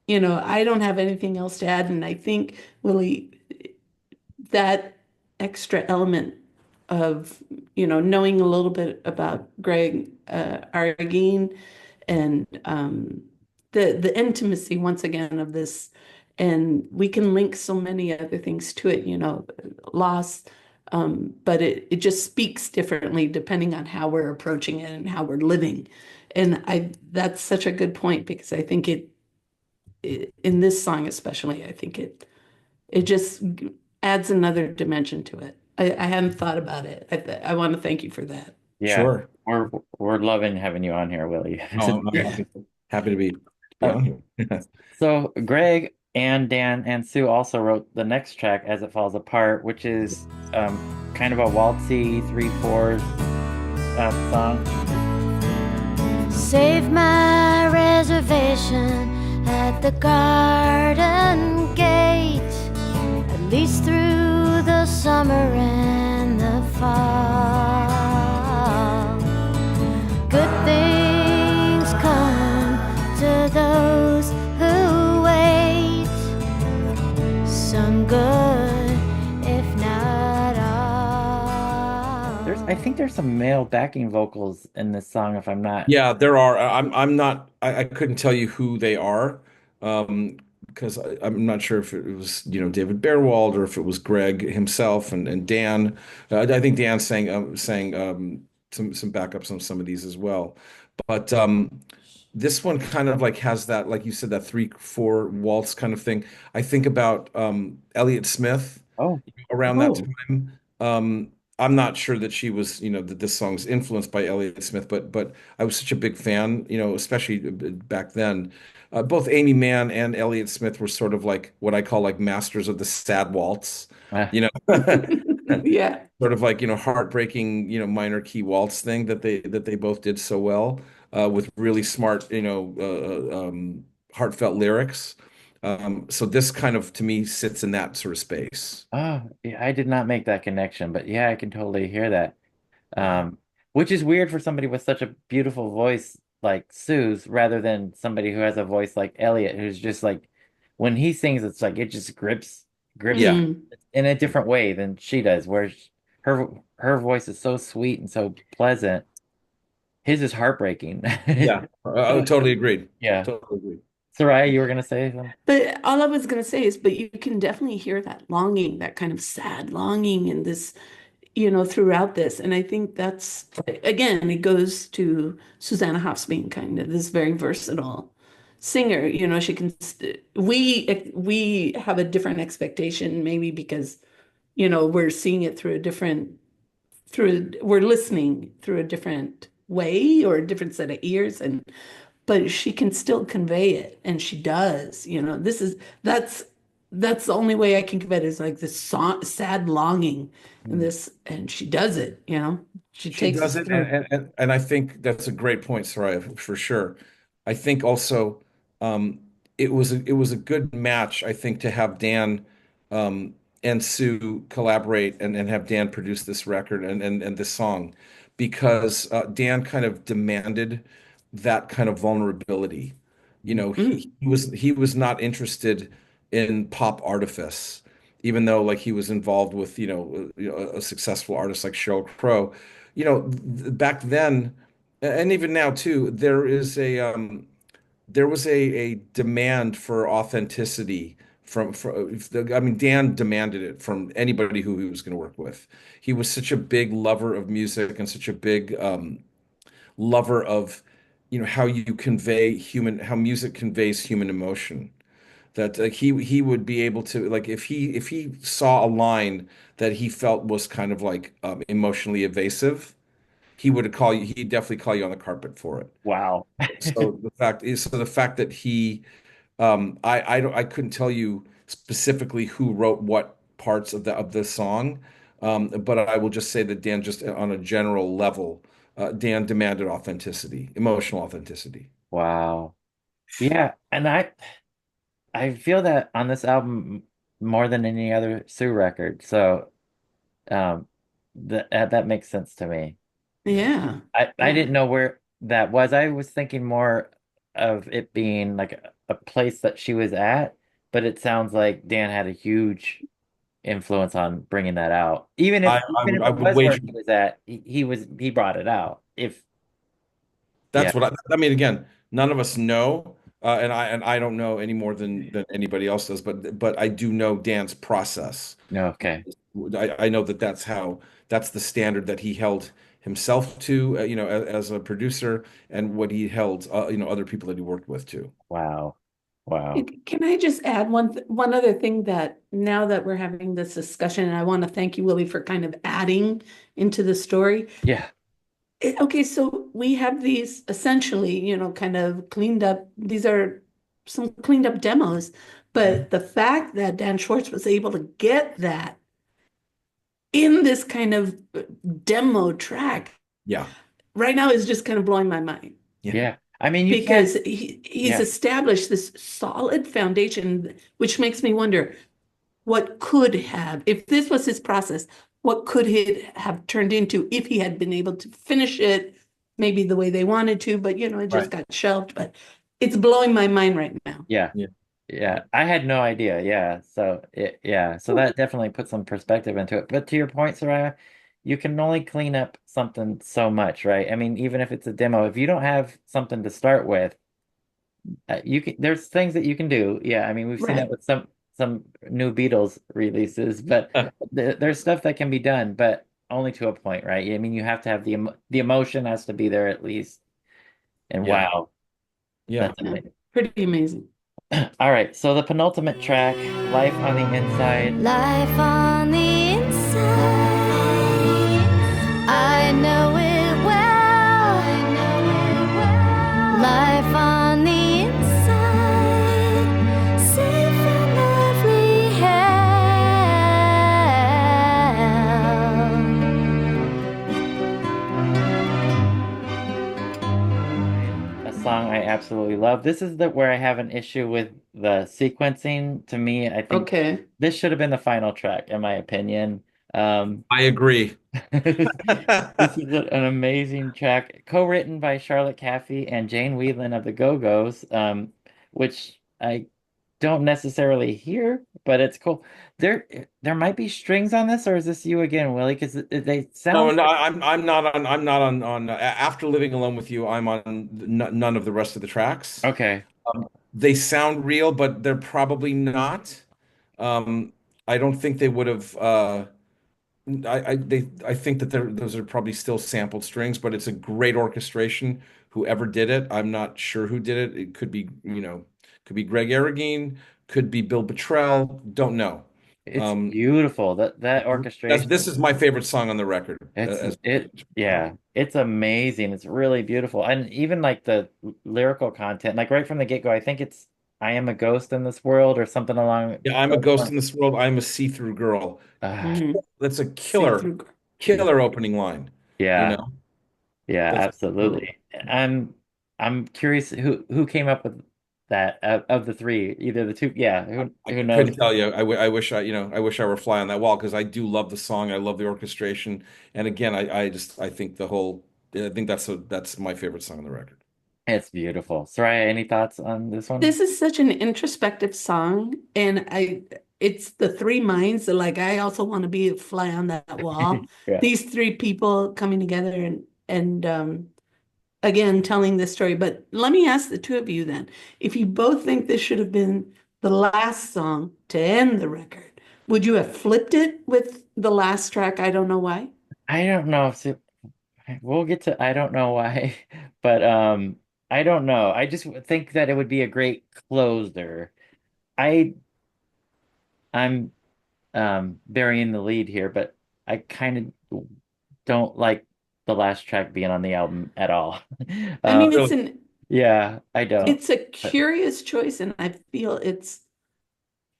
don't have anything else to add, and I think Willie, that extra element of knowing a little bit about Greg Argine and the intimacy once again of this, and we can link so many other things to it, loss, but it just speaks differently depending on how we're approaching it and how we're living. And I that's such a good point because I think in this song especially, I think it just adds another dimension to it. I hadn't thought about it. I want to thank you for that. Yeah, Sure. we're loving having you on here, Willie. Oh, I'm happy to be Uh, on here. so Greg and Dan and Sue also wrote the next track, As It Falls Apart, which is kind of a waltzy 3/4 song. Save my reservation at the garden gate, at least through the summer and the fall. Good things come to those who wait, some good, if not all. I think there's some male backing vocals in this song, if I'm not. Yeah, there are. I'm not. I couldn't tell you who they are, because I'm not sure if it was David Bearwald or if it was Greg himself and Dan. I think Dan sang some backups on some of these as well. But this one kind of like has that, like you said, that 3/4 waltz kind of thing. I think about Elliott Smith Oh, around that Oh, time. I'm not sure that she was, that this song's influenced by Elliott Smith, but I was such a big fan, especially back then. Both Amy Mann and Elliott Smith were sort of like what I call like masters of the sad waltz, uh, you know, yeah. sort of like, heartbreaking, minor key waltz thing that they both did so well, with really smart, heartfelt lyrics. So this kind of to me sits in that sort of space. oh, yeah, I did not make that connection, but yeah, I can totally hear that. Yeah. Which is weird for somebody with such a beautiful voice like Sue's, rather than somebody who has a voice like Elliot, who's just like when he sings, it's like it just grips Yeah. you Mm. in a different way than she does, where her voice is so sweet and so pleasant. His is heartbreaking. Yeah. I totally agreed. Yeah. Totally agreed. Soraya, you were gonna say something? But all I was going to say is, but you can definitely hear that longing, that kind of sad longing in this, throughout this. And I think that's, again, it goes to Susanna Hoffs being kind of this very versatile singer. She can, we have a different expectation, maybe because, we're seeing it we're listening through a different way or a different set of ears. But she can still convey it, and she does. That's the only way I can convey it is like this sad longing, Hmm. and she does it. She She takes does us it, through. and I think that's a great point, Soraya, for sure. I think also it was a good match, I think, to have Dan um, and Sue collaborate and have Dan produce this record and this song because Dan kind of demanded that kind of vulnerability. Mm. He was not interested in pop artifice, even though like he was involved with a successful artist like Sheryl Crow. Back then, and even now too, there was a demand for authenticity I mean, Dan demanded it from anybody who he was going to work with. He was such a big lover of music and such a big lover of how music conveys human emotion, that like he would be able to, like, if he saw a line that he felt was kind of like emotionally evasive, he'd definitely call you on the carpet for it. Wow. So the fact that I don't, I couldn't tell you specifically who wrote what parts of the song, but I will just say that Dan, just on a general level, Dan demanded authenticity, emotional authenticity. Wow. Yeah, and I feel that on this album more than any other Sue record. So um that makes sense to me. Yeah. I Yeah. didn't know where that was. I was thinking more of it being like a place that she was at, but it sounds like Dan had a huge influence on bringing that out. Even if I it would was where wager he was at, he brought it out. If yeah, that's what I mean. Again, none of us know, and I don't know any more than anybody else does, but I do know Dan's process. no, okay. I know that that's the standard that he held himself to, as a producer, and what he held, other people that he worked with too. Wow. Wow. Can I just add one other thing that now that we're having this discussion, and I want to thank you, Willie, for kind of adding into the story. Yeah. Okay, so we have these essentially, kind of cleaned up, these are some cleaned up demos, but the fact that Dan Schwartz was able to get that in this kind of demo track Yeah, right now is just kind of blowing my mind yeah, Yeah. I mean, you can't because he's yeah, established this solid foundation, which makes me wonder what could have, if this was his process, what could it have turned into if he had been able to finish it maybe the way they wanted to, but it just right. got shelved. But it's blowing my mind right now. yeah. Yeah, Yeah, I had no idea. Yeah, so that definitely puts some perspective into it. But to your point, Soraya, you can only clean up something so much, right? I mean, even if it's a demo, if you don't have something to start with, you can. There's things that you can do. Yeah, I mean, we've seen that Right. with some new Beatles releases, but there's stuff that can be done, but only to a point, right? I mean, you have to have the emotion has to be there at least. And yeah, wow, yeah. that's Yeah. amazing. Pretty amazing. All right, so the penultimate track, Life on the Inside. Life on the inside, I know it well. Life on the inside, safe and lovely A song I absolutely love. This is the where I have an issue with the sequencing. To me, I think Okay. this should have been the final track, in my opinion. Um, I agree. this is an amazing track, co-written by Charlotte Caffey and Jane Whelan of the Go-Go's, which I don't necessarily hear, but it's cool. There might be strings on this, or is this you again, Willie? Because they No, sound no, I'm not on. After living alone with you, I'm on none of the rest of the tracks. okay. They sound real, but they're probably not. Um, I don't think they would have. I think that those are probably still sampled strings, but it's a great orchestration. Whoever did it, I'm not sure who did it. It could be Greg Aragine, could be Bill Bottrell. Don't know. It's Um, beautiful. That orchestration. this is my favorite song on the record. Yeah, it's amazing. It's really beautiful. And even like the lyrical content, like right from the get-go, I think it's I am a ghost in this world or something along Yeah, I'm a those ghost lines. in this world. I'm a see-through girl. Ah, Mhm. That's a See killer, through. Yeah. killer opening line. You yeah, know, yeah, that's absolutely. I'm curious who came up with that of the three, either the two. Yeah, I who knows? couldn't tell you. I wish I wish I were a fly on that wall because I do love the song. I love the orchestration. And again, I think I think that's my favorite song on the record. It's beautiful. Soraya, any thoughts on this one? This is such an introspective song, and it's the three minds that like I also want to be a fly on that wall. Yeah. These three people coming together and again telling this story. But let me ask the two of you then, if you both think this should have been the last song to end the record, would you have flipped it with the last track? I don't know why. I don't know if we'll get to I don't know why, but I don't know. I just think that it would be a great closer. I I'm burying the lead here, but I kind of don't like the last track being on the album at all. I Um, mean, Really? yeah, I don't. it's a But curious choice, and I feel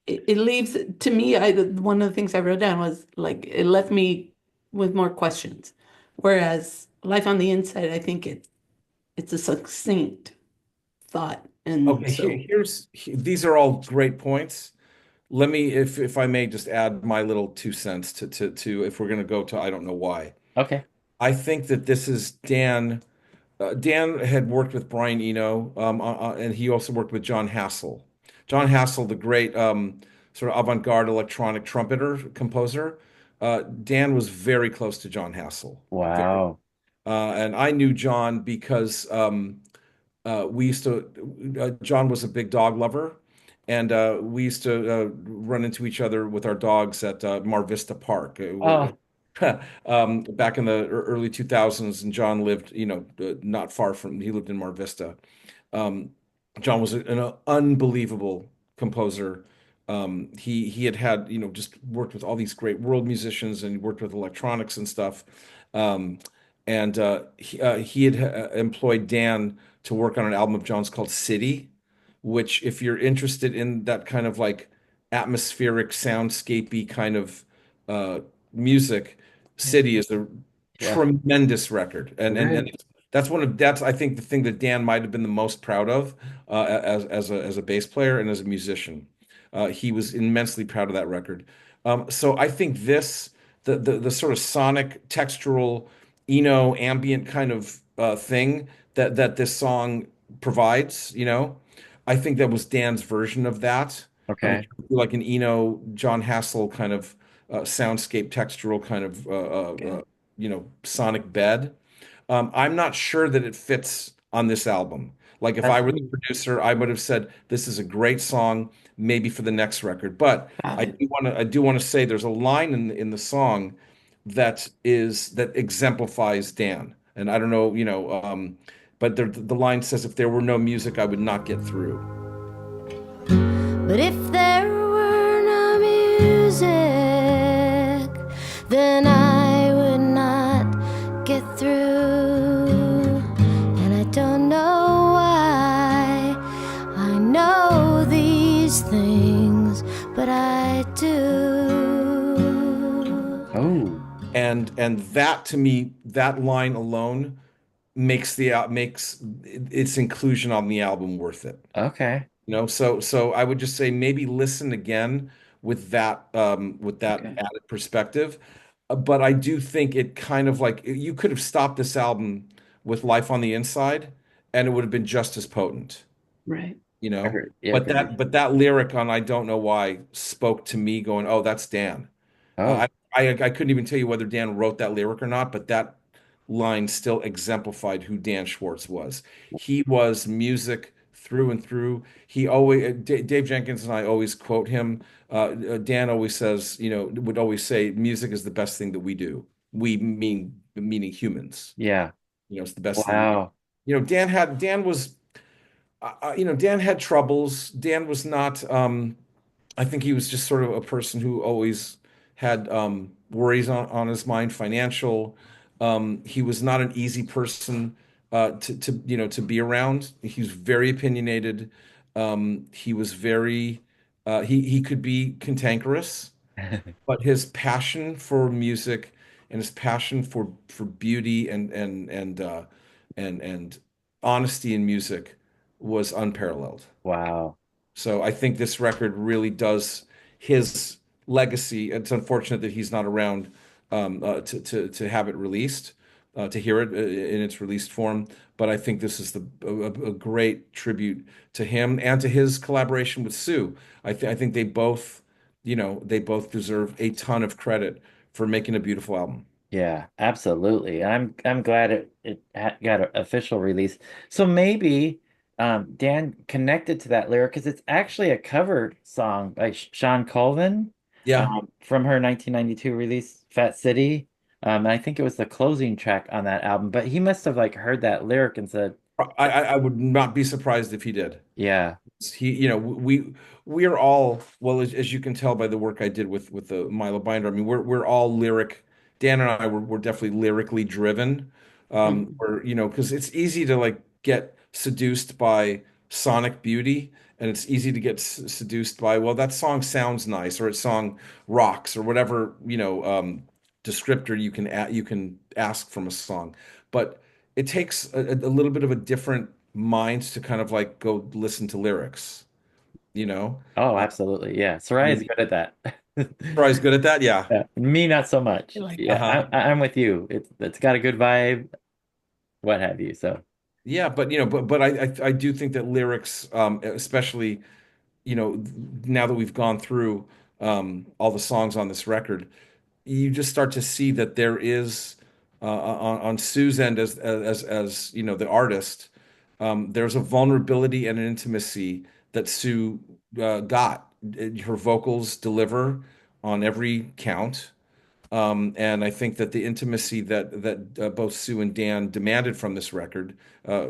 it leaves to me. One of the things I wrote down was like it left me with more questions, whereas Life on the Inside, I think it's a succinct thought, and Okay, so these are all great points. Let me, if I may, just add my little 2 cents to if we're going to go to I don't know why. okay. I think that this is Dan. Dan had worked with Brian Eno, and he also worked with John Hassel. John Hassel, the great sort of avant-garde electronic trumpeter composer. Dan was very close to John Hassel. Very. Wow. And I knew John because we used to, John was a big dog lover, and we used to run into each other with our dogs at Mar Vista Park. Oh, Back in the early 2000s, and John lived, not far from, he lived in Mar Vista. Um, John was an unbelievable composer. He had, just worked with all these great world musicians and worked with electronics and stuff. Um, and he had employed Dan to work on an album of John's called City, which, if you're interested in that kind of like atmospheric, soundscapey kind of uh, music, City is a yeah. tremendous record, and Really? that's I think the thing that Dan might have been the most proud of as a bass player and as a musician. He was immensely proud of that record. So I think the sort of sonic, textural, ambient kind of thing that this song provides, I think that was Dan's version of that. Okay. Like an John Hassel kind of soundscape, textural kind of Okay. sonic bed. I'm not sure that it fits on this album. Like if I That's were the producer, I would have said this is a great song, maybe for the next record. But got it. I do want to say there's a line in the song that exemplifies Dan. And I don't know, but the line says, "If there were no music, I would not get through." But if there were no music, then I would not get through. And I don't know why I know these things, but I do. Oh, And that, to me, that line alone makes its inclusion on the album worth it. okay. So I would just say maybe listen again with that Okay. added perspective. But I do think it kind of like you could have stopped this album with Life on the Inside, and it would have been just as potent, right. you know. Agreed. Yeah, But agreed. that lyric on I Don't Know Why spoke to me, going, "Oh, that's Dan." Oh, I couldn't even tell you whether Dan wrote that lyric or not, but that line still exemplified who Dan Schwartz was. He was music through and through. He always, Dave Jenkins and I always quote him. Dan always says, would always say, music is the best thing that we do. We meaning humans. yeah. It's the best thing we do. Wow. Dan had troubles. Dan was not. I think he was just sort of a person who always had worries on his mind, financial. He was not an easy person to be around. He was very opinionated. He was very he could be cantankerous, but his passion for music and his passion for beauty and honesty in music was unparalleled. Wow. So I think this record really does his legacy. It's unfortunate that he's not around to have it released, to hear it in its released form. But I think this is a great tribute to him and to his collaboration with Sue. I think they both deserve a ton of credit for making a beautiful album. Yeah, absolutely. I'm glad it got an official release. So maybe Dan connected to that lyric because it's actually a cover song by Sean Colvin Yeah, from her 1992 release, Fat City. I think it was the closing track on that album, but he must have like heard that lyric and said, I would not be surprised if he did. "Yeah, We are all, well, as you can tell by the work I did with the Milo binder. I mean, we're all lyric Dan and I were definitely lyrically driven. Mhm. Or because it's easy to like get seduced by sonic beauty, and it's easy to get seduced by, well, that song sounds nice, or its song rocks, or whatever, descriptor you can ask from a song. But it takes a little bit of a different mind to kind of like go listen to lyrics, you know? Oh, Uh, absolutely. Yeah. Soraya is maybe good at that. Troy's good at that. Yeah. Yeah. Me, not so I much. like Yeah, Uh-huh. I'm with you. It's got a good vibe, what have you. So, Yeah, but I do think that lyrics, especially, now that we've gone through all the songs on this record, you just start to see that there is on Sue's end as the artist, there's a vulnerability and an intimacy that Sue got. Her vocals deliver on every count. And I think that the intimacy that both Sue and Dan demanded from this record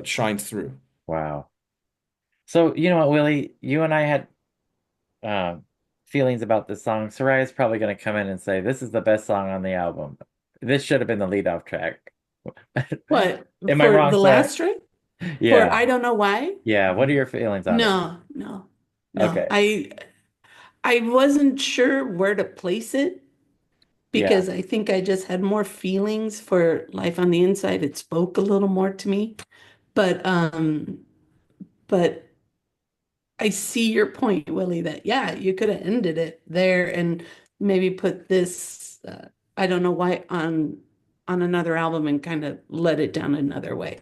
shines through. wow. So, you know what, Willie? You and I had uh, feelings about this song. Soraya's probably going to come in and say, this is the best song on the album. This should have been the lead off track. What Am I for wrong, the Soraya? last track? For Yeah. I don't know why? Yeah. What are your feelings on it? No, no, no. Okay. I wasn't sure where to place it Yeah. because I think I just had more feelings for Life on the Inside. It spoke a little more to me. But but I see your point, Willie, that yeah, you could have ended it there and maybe put this I don't know why on another album and kind of let it down another way.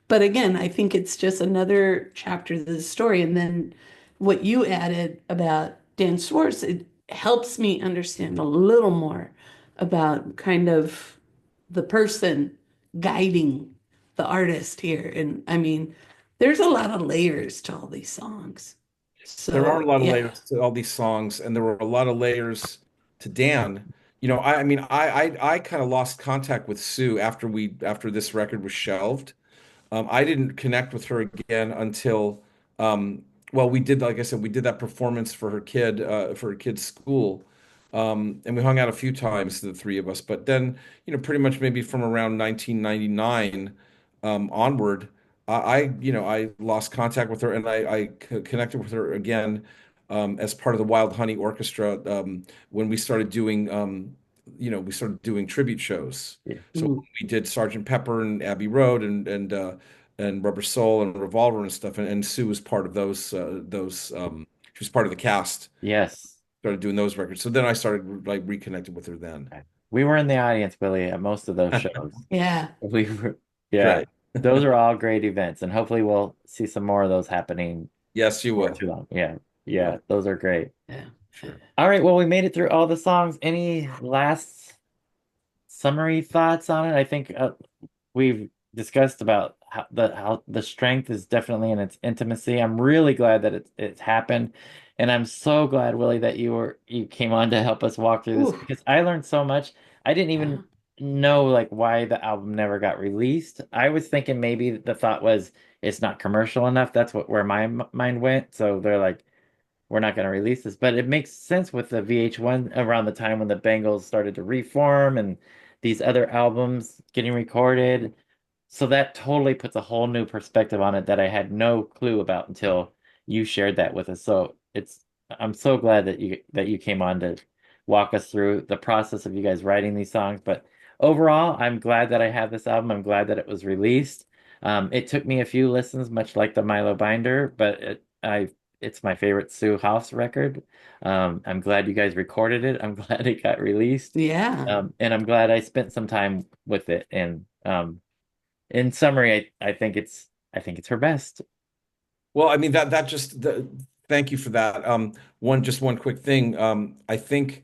But again, I think it's just another chapter to the story. And then what you added about Dan Schwartz, it helps me understand a little more about kind of the person guiding the artist here. And I mean, there's a lot of layers to all these songs. There are a So lot of yeah. layers to all these songs, and there were a lot of layers to Dan. I mean, I kind of lost contact with Sue after this record was shelved. I didn't connect with her again until, well, we did, like I said, we did that performance for her kid's school. And we hung out a few times, the three of us. But then, pretty much maybe from around 1999 onward, I lost contact with her, and I connected with her again as part of the Wild Honey Orchestra when we started doing tribute shows. Yeah. So Mm. we did Sergeant Pepper and Abbey Road and Rubber Soul and Revolver and stuff. And Sue was part of those. She was part of the cast. Yes. Started doing those records. So then I started like reconnecting with her then. We were in the audience, Willie, at most of those shows. Yeah. We were, yeah. Great. Those are all great events, and hopefully we'll see some more of those happening Yes, you before will. too long. Yeah. You Yeah. will. Those are great. Yeah. Sure. All right. Well, we made it through all the songs. Any last summary thoughts on it? I think we've discussed about how the strength is definitely in its intimacy. I'm really glad that it's happened, and I'm so glad, Willie, that you came on to help us walk through this Ooh, because I learned so much. I didn't yeah. even know like why the album never got released. I was thinking maybe the thought was it's not commercial enough. That's where my mind went. So they're like, we're not going to release this. But it makes sense with the VH1 around the time when the Bengals started to reform and these other albums getting recorded. So that totally puts a whole new perspective on it that I had no clue about until you shared that with us. So I'm so glad that you came on to walk us through the process of you guys writing these songs. But overall, I'm glad that I have this album. I'm glad that it was released. It took me a few listens, much like the Milo Binder, but it's my favorite Sue Hoffs record. I'm glad you guys recorded it. I'm glad it got released. Yeah. And I'm glad I spent some time with it. And in summary, I think it's her best. Well, I mean thank you for that. One quick thing. I think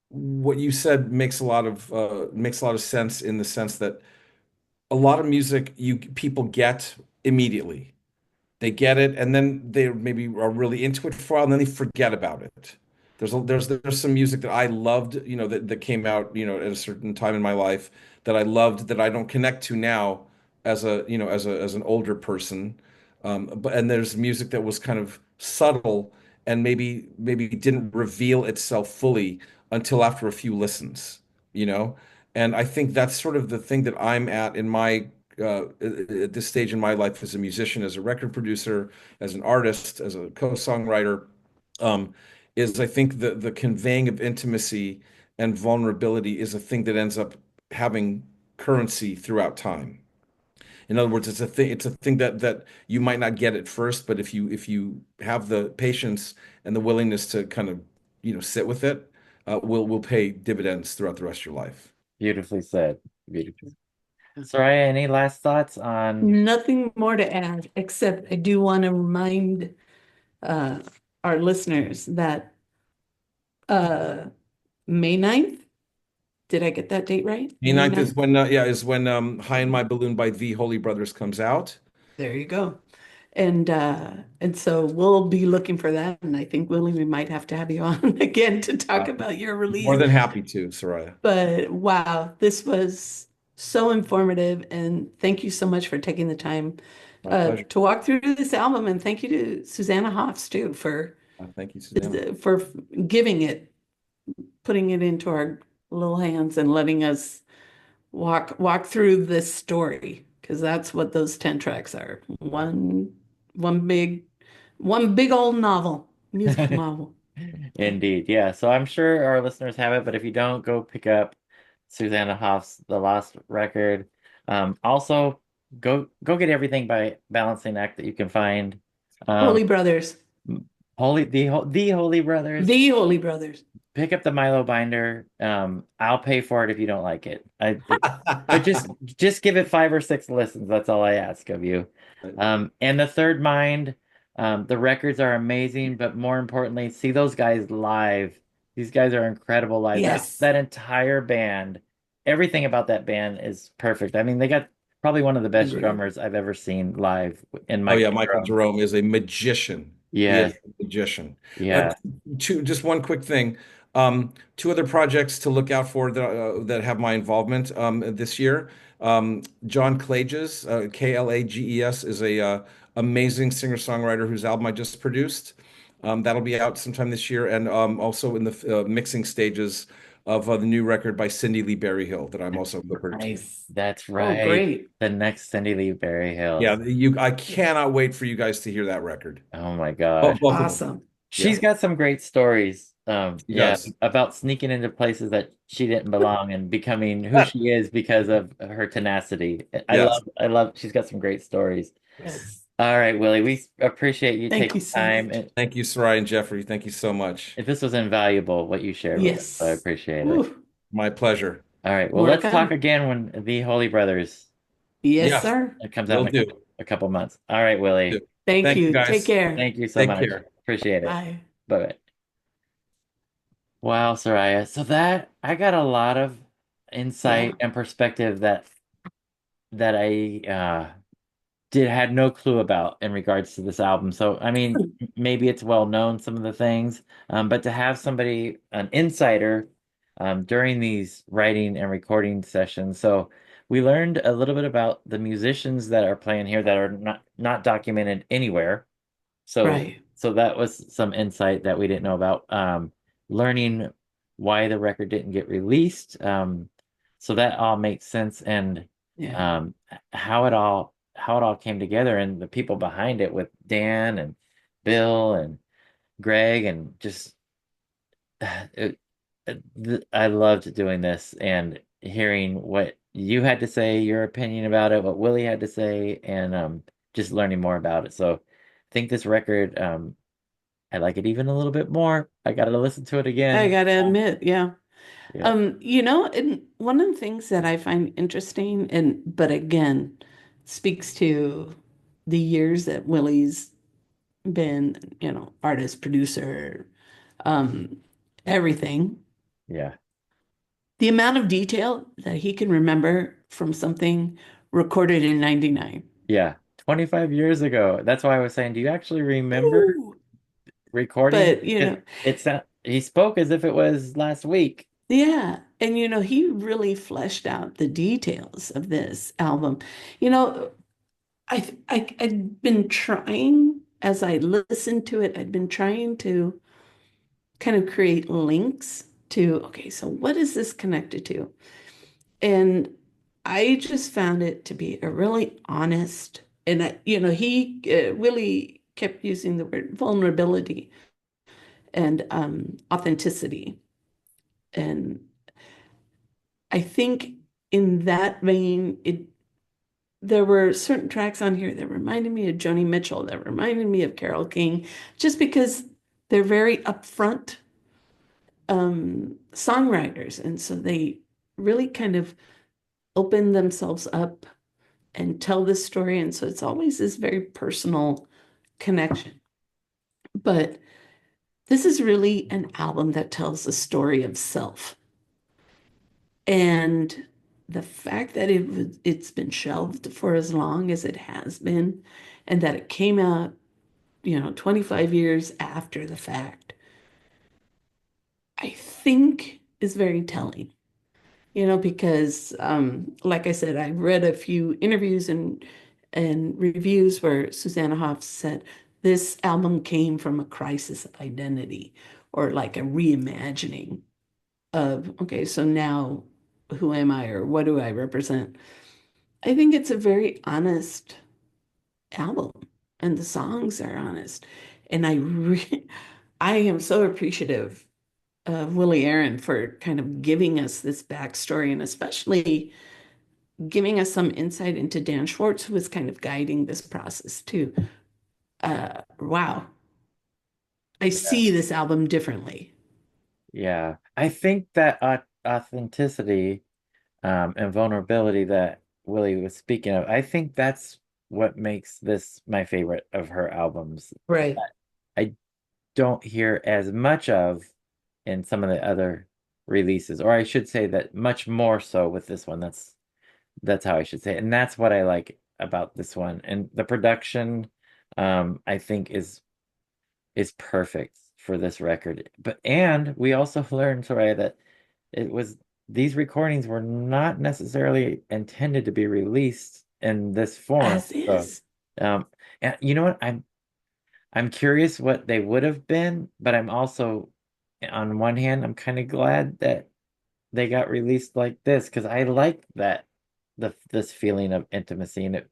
what you said makes a lot of sense in the sense that a lot of music you people get immediately. They get it, and then they maybe are really into it for a while, and then they forget about it. There's some music that I loved, that came out, at a certain time in my life that I loved that I don't connect to now as an older person. And there's music that was kind of subtle and maybe didn't reveal itself fully until after a few listens. you know? And I think that's sort of the thing that I'm at in my at this stage in my life as a musician, as a record producer, as an artist, as a co-songwriter, um, is I think the conveying of intimacy and vulnerability is a thing that ends up having currency throughout time. In other words, it's a thing that you might not get at first, but if you have the patience and the willingness to kind of, sit with it, will pay dividends throughout the rest of your life. Beautifully said. Beautifully. Soraya, any last thoughts on? Nothing more to add, except I do want to remind uh, our listeners that uh, May 9th, did I get that date right? May May 9th 9th? is when High in My Balloon by the Holy Brothers comes out. There you go. And so we'll be looking for that. And I think, Willie, we might have to have you on again to talk Uh, about your More release. than happy to, Soraya. But wow, this was so informative. And thank you so much for taking the time My pleasure. to walk through this album. And thank you to Susanna Hoffs too Thank you, Susanna. for giving it, putting it into our little hands and letting us walk through this story, because that's what those 10 tracks are. One big one big old novel, musical novel. Indeed, yeah. So I'm sure our listeners have it, but if you don't, go pick up Susanna Hoff's The Lost Record. Also, go get everything by Balancing Act that you can find. Um, Holy Brothers. the Holy Brothers. The Holy Brothers. Pick up the Milo binder. I'll pay for it if you don't like it. But just give it 5 or 6 listens. That's all I ask of you. And the Third Mind, the records are amazing, but more importantly, see those guys live. These guys are incredible live. Yes. That entire band, everything about that band is perfect. I mean, they got probably one of the best Agreed. drummers I've ever seen live in Oh yeah, Michael Michael Jerome. Jerome is a magician. He Yes, is a magician. yeah, Just one quick thing. Two other projects to look out for that have my involvement this year. John Klages, Klages, is a amazing singer-songwriter whose album I just produced. That'll be out sometime this year, and also in the mixing stages of the new record by Cindy Lee Berryhill that I'm also co-producing. nice. That's Oh, right. great. The next Cindy Lee Berryhill. Yeah, I cannot wait for you guys to hear that record. Oh my gosh. Both of them. Awesome. She's Yeah. got some great stories. She Yeah, does. about sneaking into places that she didn't belong and becoming who she is because of her tenacity. Yes. I love, she's got some great stories. Yes. All right, Willie, we appreciate you Thank taking you so time. much. And Thank you, Soraya and Jeffrey. Thank you so much. this was invaluable, what you shared with us. So I Yes. appreciate it. Ooh, My pleasure. All right, well, more to let's talk come. again when the Holy Brothers Yes, Yes, sir. it comes will out in do. a couple months. All right, Willie. Thank Thank you, you. guys. Take care. Thank you so Take much. care. Appreciate it. Bye. Bye-bye. Wow, Soraya. So that I got a lot of insight and perspective that I had no clue about in regards to this album. So I mean, maybe it's well known some of the things, but to have somebody, an insider, during these writing and recording sessions. So we learned a little bit about the musicians that are playing here that are not documented anywhere. So Right. so that was some insight that we didn't know about. Learning why the record didn't get released. So that all makes sense, and Yeah. how it all came together, and the people behind it with Dan and Bill and Greg, and just I loved doing this and hearing what you had to say, your opinion about it, what Willie had to say, and just learning more about it. So I think this record, I like it even a little bit more. I got to listen to it I again. gotta admit, yeah. Yeah, And one of the things that I find interesting, but again, speaks to the years that Willie's been, artist, producer, um, everything. yeah, The amount of detail that he can remember from something recorded in 99. yeah. 25 years ago. That's why I was saying, do you actually remember Ooh. recording? But, He spoke as if it was last week. yeah. And, he really fleshed out the details of this album. You know, I'd been trying, as I listened to it, I'd been trying to kind of create links to, okay, so what is this connected to? And I just found it to be a really honest, and he Willie kept using the word vulnerability and authenticity. And I think in that vein, there were certain tracks on here that reminded me of Joni Mitchell, that reminded me of Carole King, just because they're very upfront songwriters. And so they really kind of open themselves up and tell this story. And so it's always this very personal connection. But this is really an album that tells the story of self. And the fact that it's been shelved for as long as it has been, and that it came out, 25 years after the fact, I think is very telling. Because like I said, I read a few interviews and reviews where Susanna Hoffs said this album came from a crisis of identity, or like a reimagining of, okay, so now who am I, or what do I represent? I think it's a very honest album, and the songs are honest. And I am so appreciative of Willie Aron for kind of giving us this backstory, and especially giving us some insight into Dan Schwartz, who was kind of guiding this process too. Wow. I see this album differently. Yeah. I think that authenticity and vulnerability that Willie was speaking of, I think that's what makes this my favorite of her albums. Right. I don't hear as much of in some of the other releases, or I should say that much more so with this one. That's how I should say it. And that's what I like about this one. And the production, I think is perfect for this record. And we also learned, Soraya, that it was these recordings were not necessarily intended to be released in this form. As So, is. um, and you know what? I'm curious what they would have been, but I'm also, on one hand, I'm kind of glad that they got released like this because I like that this feeling of intimacy. And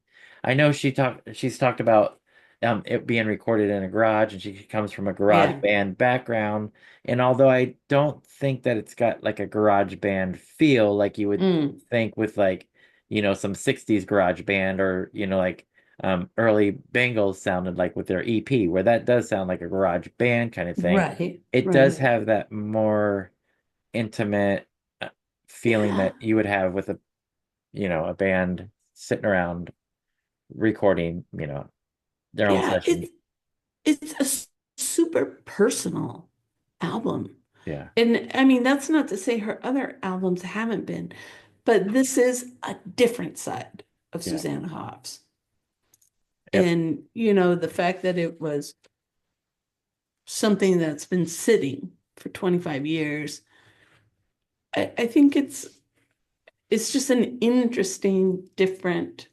I know she's talked about it being recorded in a garage, and she comes from a garage Yeah. band background. And although I don't think that it's got like a garage band feel like you would Mm, think with like, some 60s garage band, or like early Bengals sounded like with their EP, where that does sound like a garage band kind of thing. right. It does Right. have that more intimate feeling Yeah. that you would have with a band sitting around recording, their own Yeah. sessions. It's super personal album. Yeah. And I mean, that's not to say her other albums haven't been, but this is a different side of Yeah. Susanna Hoffs. Yep. And, the fact that it was something that's been sitting for 25 years, I think it's just an interesting, different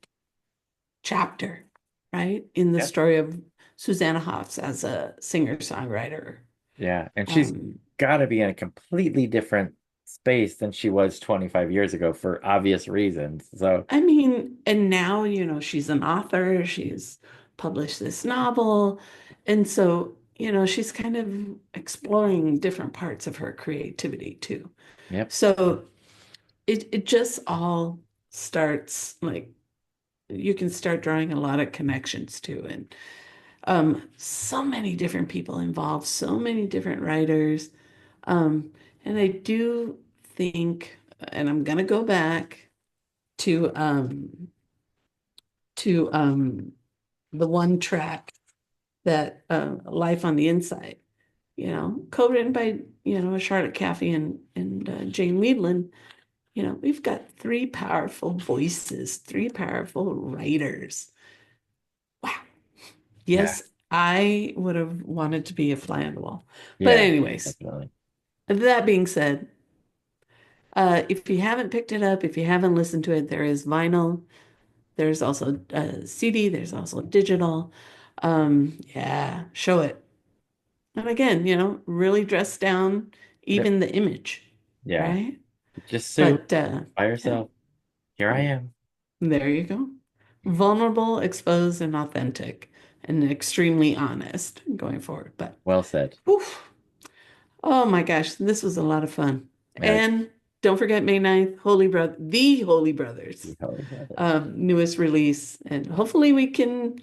chapter, right? In the Yep. story of Susanna Hoffs as a singer-songwriter. Yeah. And she's Um, got to be in a completely different space than she was 25 years ago for obvious reasons. So, I mean, and now, she's an author, she's published this novel. And so, she's kind of exploring different parts of her creativity too. yep. So it just all starts like you can start drawing a lot of connections to, and so many different people involved, so many different writers. Um, and I do think, and I'm gonna go back to to um the one track that Life on the Inside, co-written by, Charlotte Caffey and Jane Weedland. We've got three powerful voices, three powerful writers. Wow. Yeah. Yes, I would have wanted to be a fly on the wall. But Yeah. anyways, Definitely. that being said, if you haven't picked it up, if you haven't listened to it, there is vinyl. There's also a CD. There's also digital. Yeah, show it. And again, really dress down even the image, Yeah. right? Just Sue But by yeah, herself. Here I am. there you go. Vulnerable, exposed, and authentic, and extremely honest going forward. But Well said. oof, oh my gosh, this was a lot of fun. Yeah, And don't forget May 9th, the Holy Brothers, you totally got it. newest release. And hopefully we can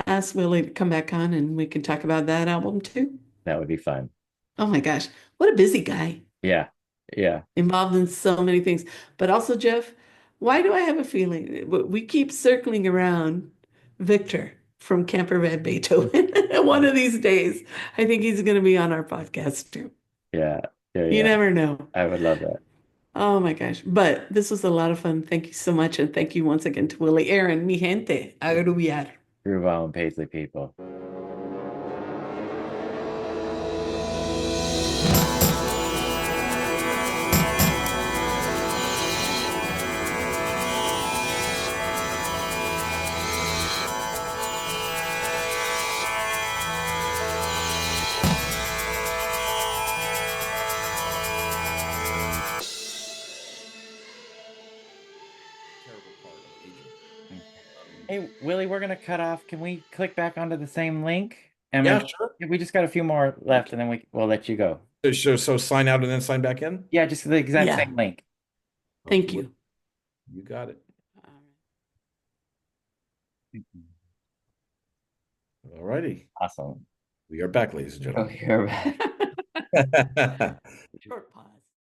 ask Willie to come back on and we can talk about that album too. That would be fun. Oh my gosh, what a busy guy. Yeah. Yeah. Involved in so many things. But also, Jeff, why do I have a feeling we keep circling around Victor from Camper Van Beethoven? One of these days, I think he's going to be on our podcast too. Yeah. Yeah. You Yeah. never know. I would love that. Oh my gosh. But this was a lot of fun. Thank you so much. And thank you once again to Willie Aron, mi gente, a grubiar. Gruvall and Paisley people. Terrible part of aging. Hey, Willie, we're gonna cut off. Can we click back onto the same link? And Yeah, then sure. we just got a few more left, and then we'll let you go. So sign out and then sign back in? Yeah, just the exact Yeah. same link. Thank you. You got it. All righty. Awesome. We are back, ladies and Oh, gentlemen. you're back. Short pause.